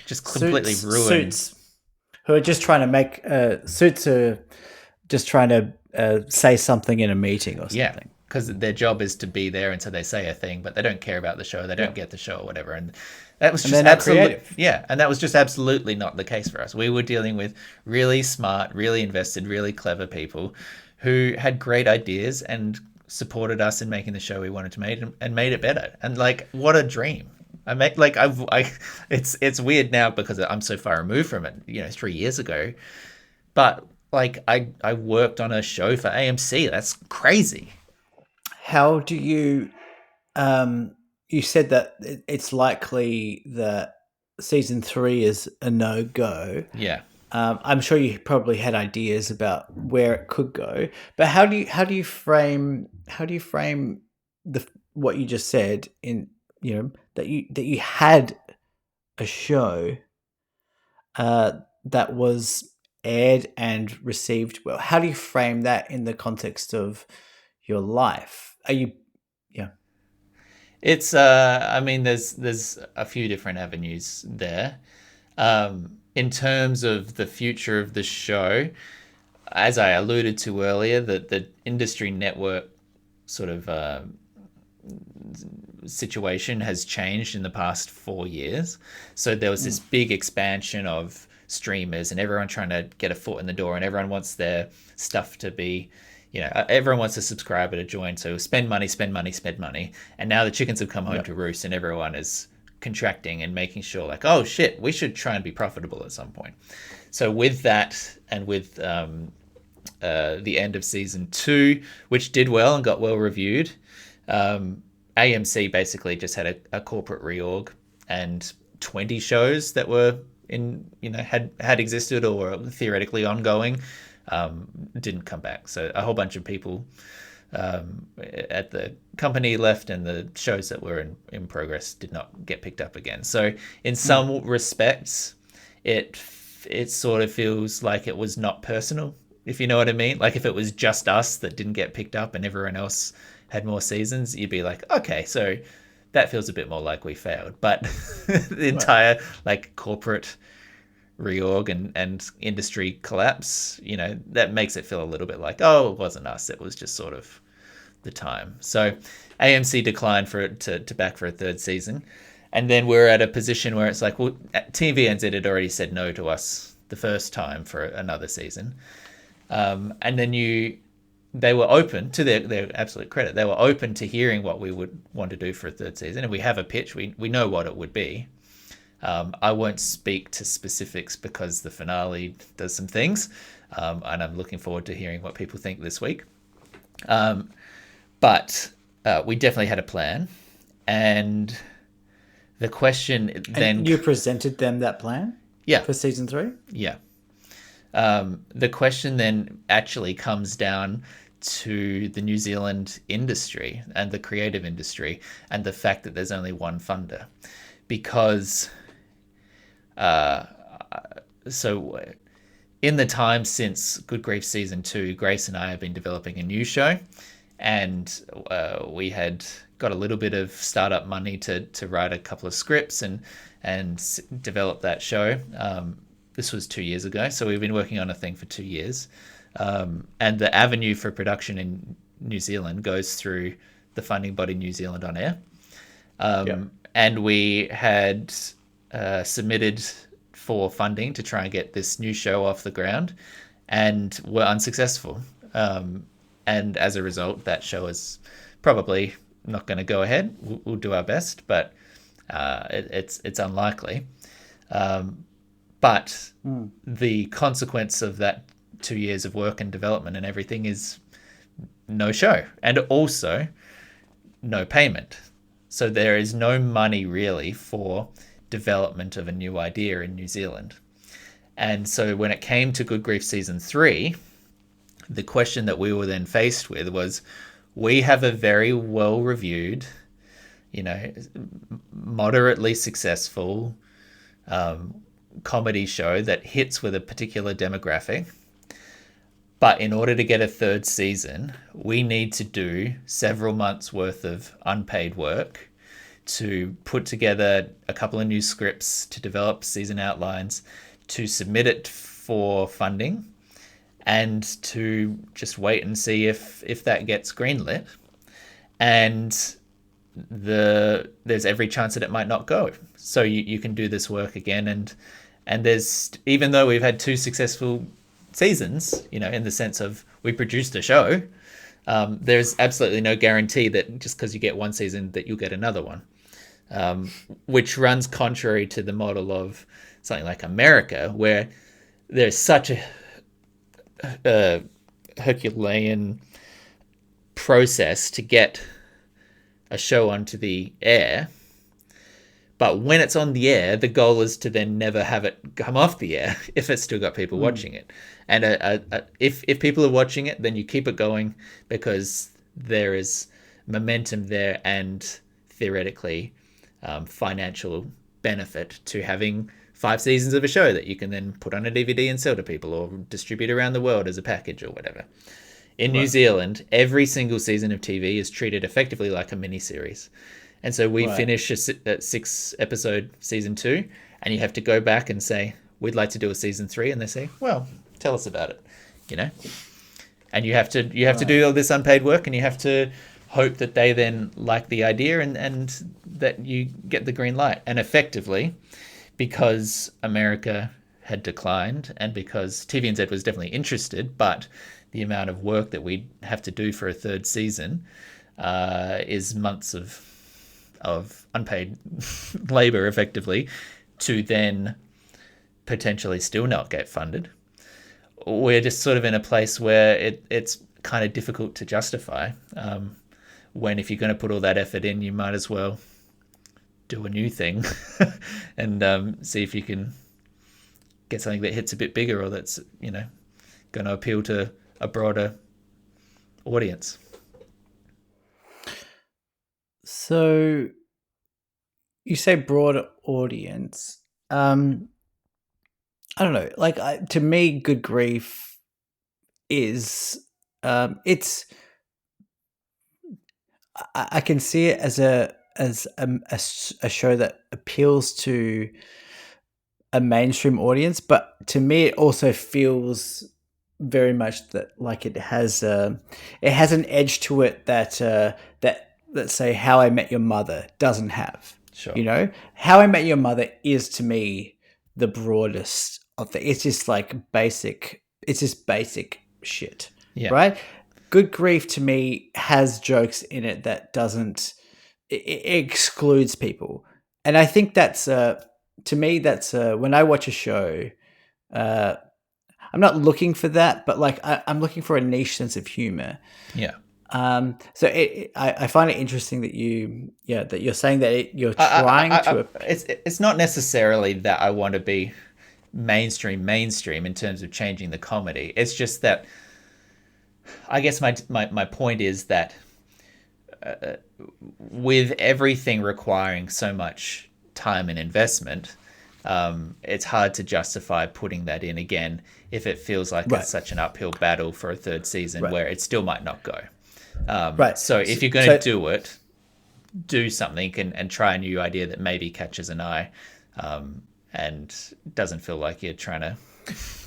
just completely ruin. Suits who are just trying to make suits are just trying to say something in a meeting or something. Yeah, because their job is to be there, and so they say a thing, but they don't care about the show. They don't get the show or whatever, and that was just absolutely and that was just absolutely not the case for us. We were dealing with really smart, really invested, really clever people who had great ideas and supported us in making the show we wanted to make and made it better. And like, what a dream! It's weird now because I'm so far removed from it, 3 years ago. But like, I worked on a show for AMC. That's crazy. How do you? You said that it's likely that season 3 is a no go. Yeah. I'm sure you probably had ideas about where it could go, but how do you frame the what you just said in that you had a show that was aired and received well. How do you frame that in the context of your life? Are you yeah It's I mean there's a few different avenues there. In terms of the future of the show, as I alluded to earlier, that the industry network sort of situation has changed in the past 4 years. So there was this big expansion of streamers and everyone trying to get a foot in the door, and everyone wants their stuff to be, everyone wants a subscriber to join. So spend money, spend money, spend money. And now the chickens have come home to roost, and everyone is contracting and making sure, like, oh shit, we should try and be profitable at some point. So with that, and with the end of season 2, which did well and got well reviewed, AMC basically just had a corporate reorg, and 20 shows that were had existed or were theoretically ongoing didn't come back. So a whole bunch of people at the company left, and the shows that were in progress did not get picked up again. So in some respects, it sort of feels like it was not personal, if you know what I mean. Like if it was just us that didn't get picked up and everyone else had more seasons, you'd be like, okay, so that feels a bit more like we failed. But the entire like corporate reorg and industry collapse, that makes it feel a little bit like, oh, it wasn't us, it was just sort of the time. So AMC declined for it to back for a third season. And then we're at a position where it's like, well, TVNZ had already said no to us the first time for another season. And then they were open, to their absolute credit, they were open to hearing what we would want to do for a third season. And we have a pitch, we know what it would be. I won't speak to specifics because the finale does some things, and I'm looking forward to hearing what people think this week. But we definitely had a plan, and the question then... And you presented them that plan? Yeah. For season 3? Yeah. The question then actually comes down to the New Zealand industry and the creative industry, and the fact that there's only one funder. Because so in the time since Good Grief season 2, Grace and I have been developing a new show, and we had got a little bit of startup money to write a couple of scripts and develop that show. This was 2 years ago, so we've been working on a thing for 2 years. And the avenue for production in New Zealand goes through the funding body New Zealand On Air. And we had submitted for funding to try and get this new show off the ground, and were unsuccessful. And as a result, that show is probably not going to go ahead. We'll do our best, but it's unlikely. But the consequence of that 2 years of work and development and everything is no show, and also no payment. So there is no money really for development of a new idea in New Zealand. And so when it came to Good Grief season 3, the question that we were then faced with was, we have a very well reviewed, moderately successful comedy show that hits with a particular demographic. But in order to get a third season, we need to do several months worth of unpaid work to put together a couple of new scripts, to develop season outlines, to submit it for funding, and to just wait and see if that gets greenlit. And there's every chance that it might not go. So you can do this work again, and there's, even though we've had 2 successful seasons, in the sense of we produced a show, there's absolutely no guarantee that just because you get one season that you'll get another one, which runs contrary to the model of something like America, where there's such a Herculean process to get a show onto the air. But when it's on the air, the goal is to then never have it come off the air if it's still got people watching it. And if people are watching it, then you keep it going because there is momentum there and theoretically financial benefit to having 5 seasons of a show that you can then put on a DVD and sell to people or distribute around the world as a package or whatever. In New Zealand, every single season of TV is treated effectively like a miniseries. And so we finish a 6-episode season 2, and you have to go back and say, we'd like to do a season 3. And they say, well, tell us about it, you know? And you have to do all this unpaid work, and you have to hope that they then like the idea and that you get the green light. And effectively, because America had declined and because TVNZ was definitely interested, but the amount of work that we'd have to do for a third season is months of unpaid labor, effectively, to then potentially still not get funded. We're just sort of in a place where it's kind of difficult to justify. When if you're going to put all that effort in, you might as well do a new thing and see if you can get something that hits a bit bigger or that's, you know, going to appeal to a broader audience. So you say broader audience. I don't know. Like to me, Good Grief is it's. I can see it as a show that appeals to a mainstream audience, but to me, it also feels very much that like it has an edge to it that let's say How I Met Your Mother doesn't have. Sure. You know, How I Met Your Mother is to me the broadest of the. It's just like basic. It's just basic shit. Yeah. Right. Good Grief to me has jokes in it that doesn't. It excludes people, and I think that's to me that's when I watch a show. I'm not looking for that, but like I'm looking for a niche sense of humor. Yeah. So I find it interesting that you're saying that you're trying to. It's not necessarily that I want to be mainstream in terms of changing the comedy. It's just that I guess my point is that with everything requiring so much time and investment, it's hard to justify putting that in again if it feels like it's such an uphill battle for a third season where it still might not go. So if you're going to do it, do something and try a new idea that maybe catches an eye and doesn't feel like you're trying to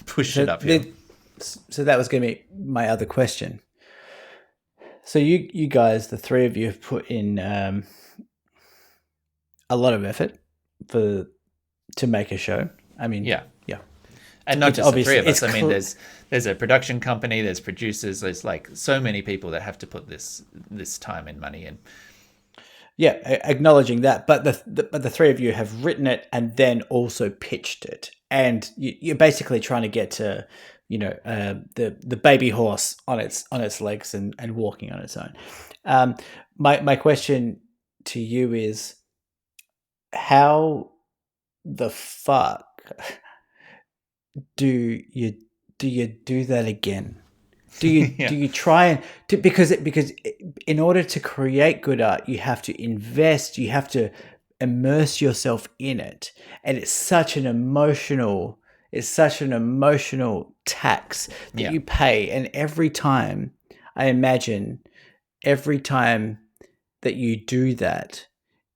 push it uphill. So that was going to be my other question. So you guys, the three of you, have put in a lot of effort to make a show. I mean, yeah. And not just the three of us. I mean, there's a production company, there's producers, there's like so many people that have to put this time and money in. Yeah, acknowledging that, but the three of you have written it and then also pitched it, and you're basically trying to get to, you know, the baby horse on its legs and walking on its own. My question to you is, how the fuck do you do that again? Do you do you try and because in order to create good art, you have to invest, you have to immerse yourself in it, and it's such an emotional tax that you pay. And every time that you do that,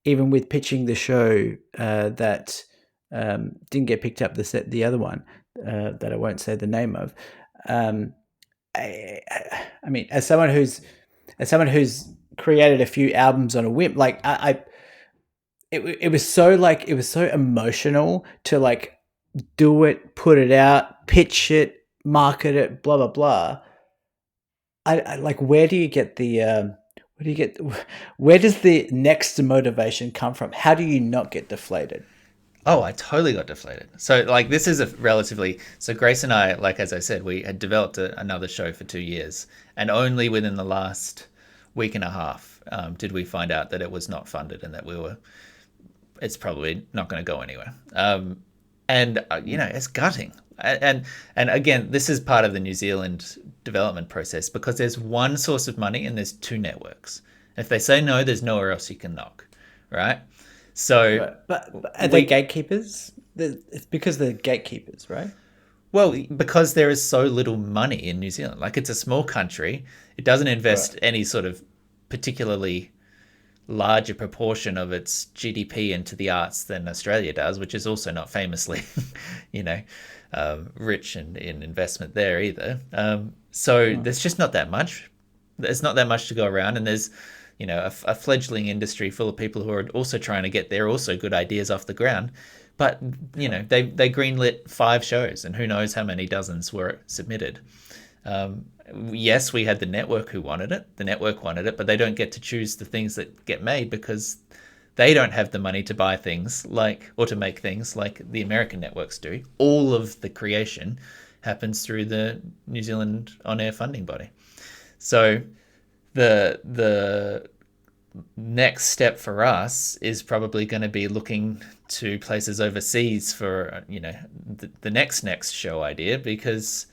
even with pitching the show that didn't get picked up, the other one that I won't say the name of. I mean, as someone who's created a few albums on a whim, like it was so emotional to like do it, put it out, pitch it, market it, blah blah blah. I like, where does the next motivation come from? How do you not get deflated? Oh, I totally got deflated. So, like, this is so Grace and I, like, as I said, we had developed another show for 2 years, and only within the last week and a half did we find out that it was not funded and that it's probably not going to go anywhere. And it's gutting. And again, this is part of the New Zealand development process because there's one source of money and there's two networks. If they say no, there's nowhere else you can knock, right? So, right. But are they gatekeepers? It's because they're gatekeepers, right? well, because there is so little money in New Zealand. Like, it's a small country. It doesn't invest any sort of particularly larger proportion of its GDP into the arts than Australia does, which is also not famously, rich in investment there either. So there's just not that much. There's not that much to go around, and there's, a fledgling industry full of people who are also trying to get their also good ideas off the ground. But they greenlit 5 shows, and who knows how many dozens were submitted. Yes, we had the network who wanted it. The network wanted it, but they don't get to choose the things that get made because they don't have the money to buy things or to make things like the American networks do. All of the creation happens through the New Zealand on-air funding body. So the next step for us is probably going to be looking to places overseas for the next show idea, because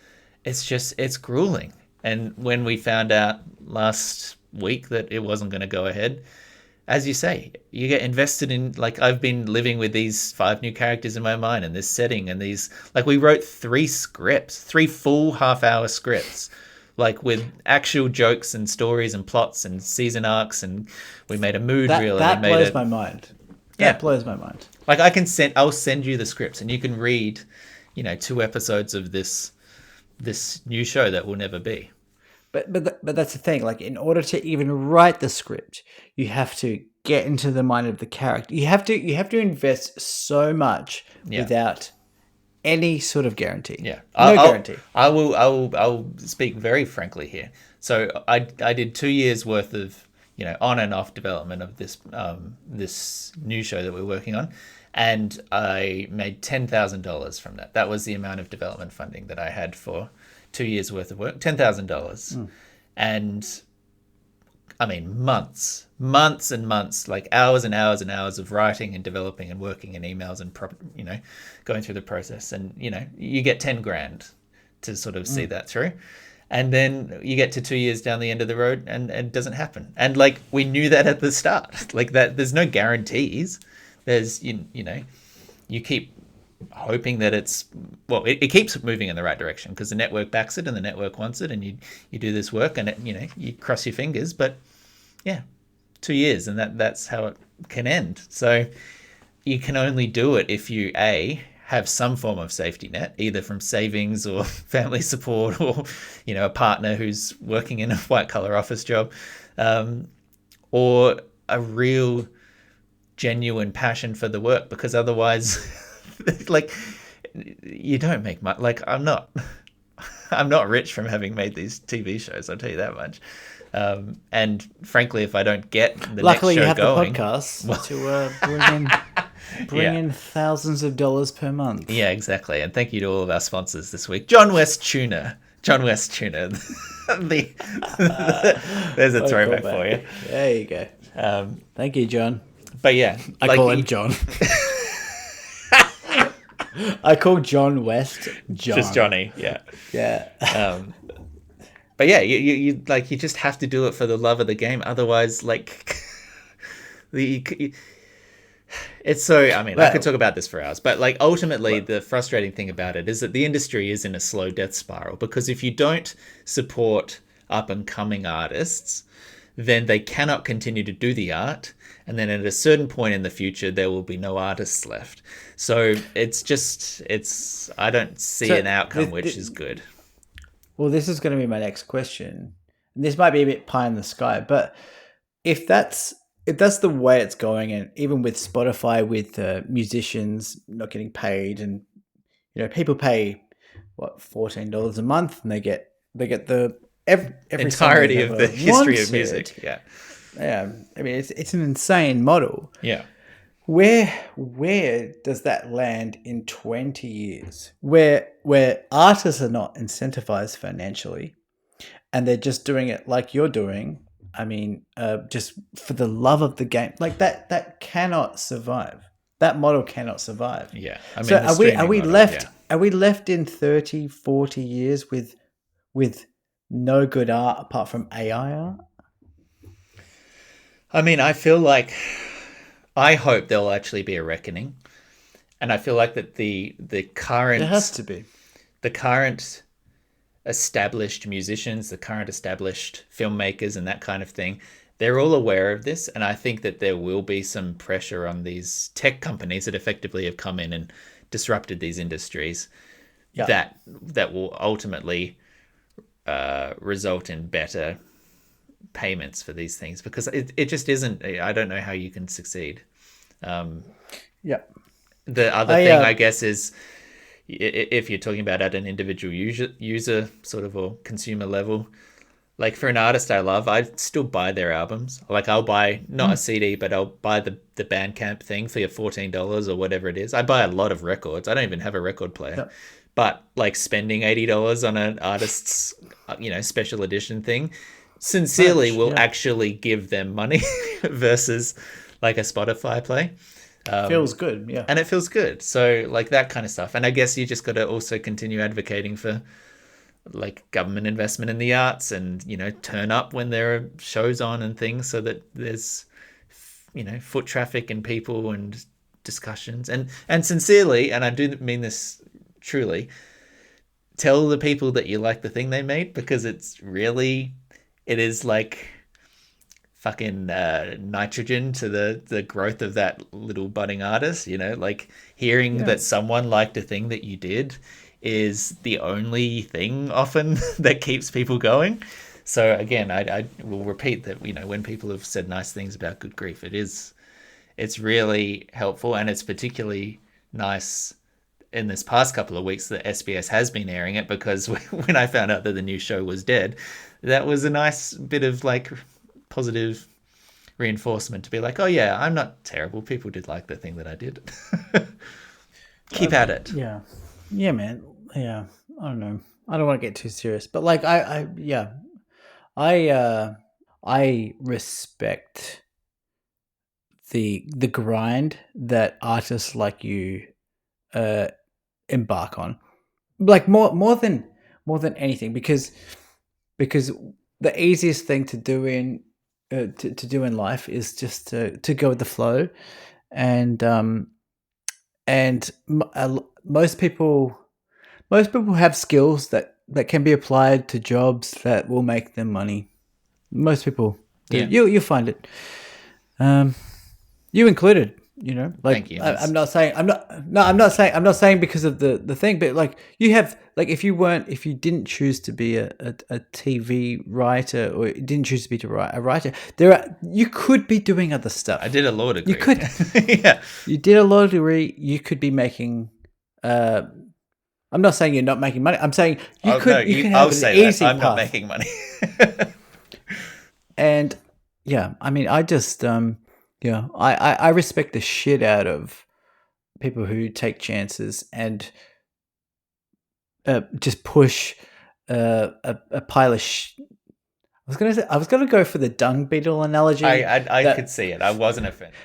it's grueling. And when we found out last week that it wasn't going to go ahead, as you say, you get invested in, like, I've been living with these 5 new characters in my mind and this setting and these, like, we wrote 3 full half-hour scripts, like, with actual jokes and stories and plots and season arcs, and we made a mood reel. That and we blows my mind. That blows my mind. Like, I'll send you the scripts and you can read, 2 episodes of this new show that will never be. But that's the thing. Like, in order to even write the script, you have to get into the mind of the character. You have to invest so much without any sort of guarantee. Yeah, guarantee. I'll speak very frankly here. So I did 2 years worth of on and off development of this new show that we're working on, and I made $10,000 from that. That was the amount of development funding that I had for 2 years worth of work, $10,000. And I mean, months and months, like hours and hours and hours of writing and developing and working in emails and going through the process. And you get 10 grand to sort of see that through. And then you get to 2 years down the end of the road and it doesn't happen. And like, we knew that at the start, like, that there's no guarantees. There's, you keep hoping that it keeps moving in the right direction because the network backs it and the network wants it, and you do this work and you cross your fingers, but 2 years and that's how it can end. So you can only do it if you have some form of safety net, either from savings or family support or a partner who's working in a white collar office job, or a real genuine passion for the work, because otherwise like, you don't make money. Like, I'm not rich from having made these TV shows, I'll tell you that much. And frankly, if I don't get the Luckily, next show going, you have the podcast to bring in thousands of dollars per month. Yeah, exactly. And thank you to all of our sponsors this week. John West Tuna. There's a throwback for you. There you go. Thank you, John. But yeah, I call him John. I call John West John. Just Johnny, yeah. But yeah, you just have to do it for the love of the game. Otherwise, like, it's so. I mean, I could talk about this for hours, but like, ultimately, the frustrating thing about it is that the industry is in a slow death spiral, because if you don't support up and coming artists, then they cannot continue to do the art. And then at a certain point in the future, there will be no artists left. So I don't see an outcome which is good. Well, this is going to be my next question. And this might be a bit pie in the sky, but if that's the way it's going, and even with Spotify, with musicians not getting paid, and people pay $14 a month, and they get the every entirety of the history of music. Yeah, I mean, it's an insane model. Yeah. Where does that land in 20 years? Where artists are not incentivized financially, and they're just doing it like you're doing, I mean, just for the love of the game, like that cannot survive. That model cannot survive. Yeah, I So mean the streaming model. Yeah, are we left in 30, 40 years with no good art apart from AI art? I mean, I feel like I hope there'll actually be a reckoning, and I feel like that There has to be. the current established musicians, the current established filmmakers, and that kind of thing, they're all aware of this. And I think that there will be some pressure on these tech companies that effectively have come in and disrupted these industries Yeah. that will ultimately result in better payments for these things because it just isn't. I don't know how you can succeed. Yeah. The other thing, I guess, is if you're talking about at an individual user sort of or consumer level, like for an artist I love, I still buy their albums. Like I'll buy not a CD, but I'll buy the Bandcamp thing for your $14 or whatever it is. I buy a lot of records. I don't even have a record player, Yeah. but like spending $80 on an artist's special edition thing, sincerely Merch, will yeah. actually give them money versus like a Spotify play. Feels good. Yeah. And it feels good. So like that kind of stuff. And I guess you just got to also continue advocating for like government investment in the arts and turn up when there are shows on and things so that there's foot traffic and people and discussions and sincerely, and I do mean this truly, tell the people that you like the thing they made because it is like fucking nitrogen to the growth of that little budding artist, like hearing Yeah. that someone liked a thing that you did is the only thing often that keeps people going. So again, I will repeat that when people have said nice things about Good Grief, it's really helpful, and it's particularly nice in this past couple of weeks that SBS has been airing it, because when I found out that the new show was dead, that was a nice bit of like positive reinforcement to be like, oh yeah, I'm not terrible. People did like the thing that I did. Keep at it. Yeah. Yeah, man. Yeah. I don't know. I don't want to get too serious, but like yeah. I respect the grind that artists like you uh embark on. Like more than anything, because the easiest thing to do to do in life is just to go with the flow, and most people have skills that can be applied to jobs that will make them money. Most people do. Yeah. You'll find it. Um, you included. Thank Like you. I'm not saying I'm not. No, I'm not saying because of the thing, but like you have, like if you didn't choose to be a TV writer, or didn't choose to be a writer, you could be doing other stuff. I did a law degree. You could. Yeah. You did a law degree. You could be making. I'm not saying you're not making money. I'm saying you could. No, you can I'll have an say easy that I'm not path. making money. And yeah, I mean, I just I respect the shit out of people who take chances and just push a pile of. I was gonna go for the dung beetle analogy. I could see it. I wasn't offended.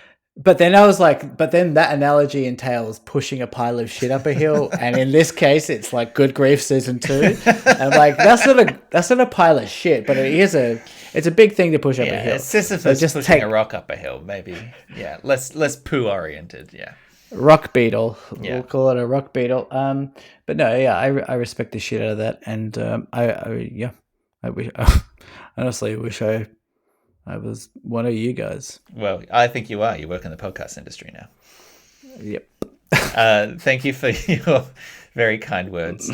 But then I was like, but then that analogy entails pushing a pile of shit up a hill, and in this case, it's like Good Grief season 2. And I'm like, that's not a pile of shit, but it's a big thing to push up a hill. It's Sisyphus just pushing a rock up a hill, maybe. Yeah, less poo oriented. Yeah, rock beetle. Yeah. We'll call it a rock beetle. But no, yeah, I respect the shit out of that, and I wish, honestly wish I was one of you guys. Well, I think you are. You work in the podcast industry now. Yep. Thank you for your very kind words.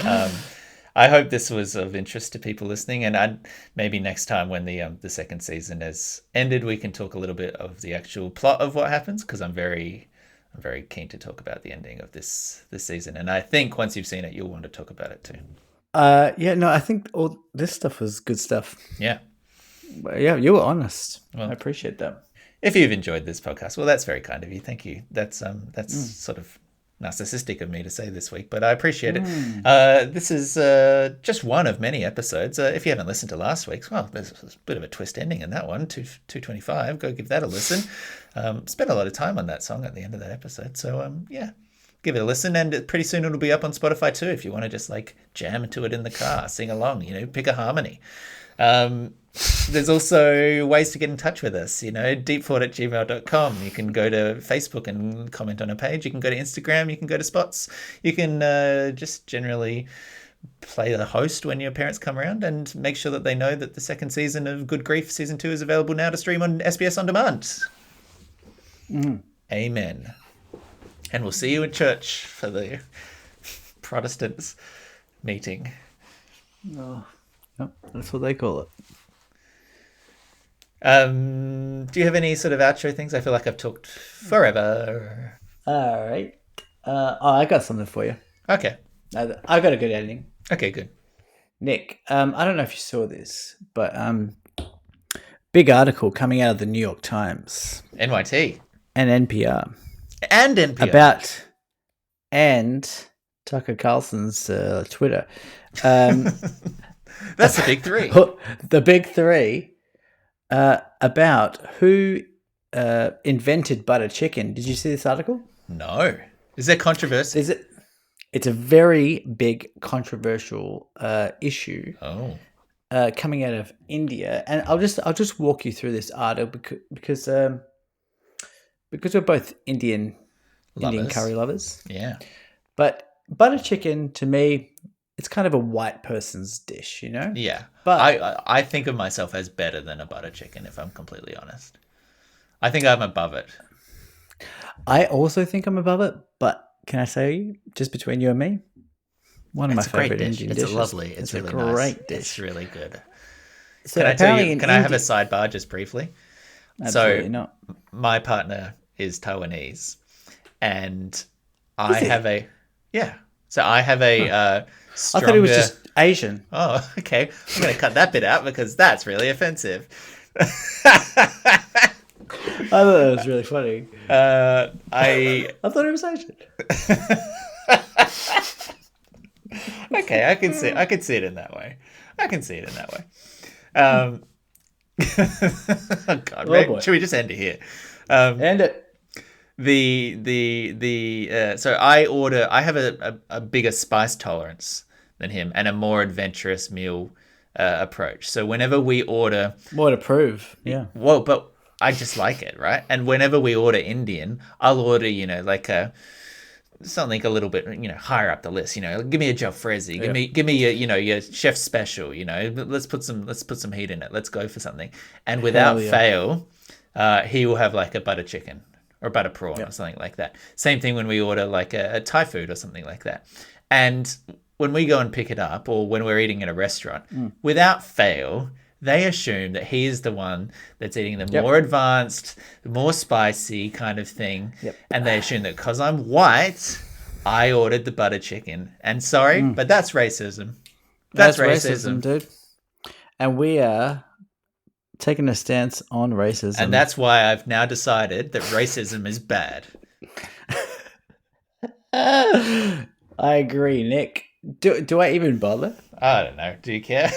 I hope this was of interest to people listening, and maybe next time when the second season has ended, we can talk a little bit of the actual plot of what happens, because I'm very keen to talk about the ending of this season, and I think once you've seen it, you'll want to talk about it too. Yeah, no, I think all this stuff was good stuff. Yeah. Yeah, you were honest. Well, I appreciate that. If you've enjoyed this podcast, well, that's very kind of you. Thank you. That's sort of narcissistic of me to say this week, but I appreciate it. This is just one of many episodes. If you haven't listened to last week's, well, there's a bit of a twist ending in that one, 225. Go give that a listen. Spent a lot of time on that song at the end of that episode. So, yeah, give it a listen. And pretty soon it'll be up on Spotify too if you want to just like jam into it in the car, sing along, pick a harmony. There's also ways to get in touch with us, deepthought@gmail.com. You can go to Facebook and comment on a page. You can go to Instagram. You can go to Spots. You can just generally play the host when your parents come around and make sure that they know that the second season of Good Grief Season 2 is available now to stream on SBS On Demand. Amen. And we'll see you in church for the Protestants meeting. Oh, yep, that's what they call it. Do you have any sort of outro things? I feel like I've talked forever. All right. I got something for you. Okay. I got a good ending. Okay, good. Nick, I don't know if you saw this, but big article coming out of the New York Times NYT. and NPR. And NPR. About, and Tucker Carlson's Twitter. That's the big three. The big three. About who invented butter chicken. Did you see this article? No. Is there controversy? Is it? It's a very big controversial issue. Oh. Coming out of India, and I'll just walk you through this article because we're both Indian curry lovers. Yeah. But butter chicken to me, it's kind of a white person's dish, Yeah. But I think of myself as better than a butter chicken, if I'm completely honest. I think I'm above it. I also think I'm above it, but can I say, just between you and me, one of my favorite Indian dishes. It's lovely. It's really a great nice. dish. It's really good. So can I tell you? Can I have a sidebar just briefly? Absolutely not. My partner is Taiwanese, and So I have a stronger... I thought it was just Asian. Oh, okay. I'm going to cut that bit out because that's really offensive. I thought that was really funny. I thought it was Asian. Okay, I can see it in that way. Oh God, boy. Should we just end it here? End it. So I have a bigger spice tolerance than him and a more adventurous meal approach. So whenever we order, More to prove. Yeah. well, but I just like it, right? And whenever we order Indian, I'll order, like something a little bit, higher up the list. Give me a jalfrezi, give me your chef special. Let's put some heat in it. Let's go for something. And without fail, he will have like a butter chicken or butter prawn or something like that. Same thing when we order like a Thai food or something like that. And when we go and pick it up or when we're eating at a restaurant, without fail, they assume that he is the one that's eating the more advanced, more spicy kind of thing. Yep. And they assume that because I'm white, I ordered the butter chicken. And sorry, but that's racism. That's racism, dude. And we are taking a stance on racism. And that's why I've now decided that racism is bad. I agree, Nick. Do I even bother? I don't know. Do you care?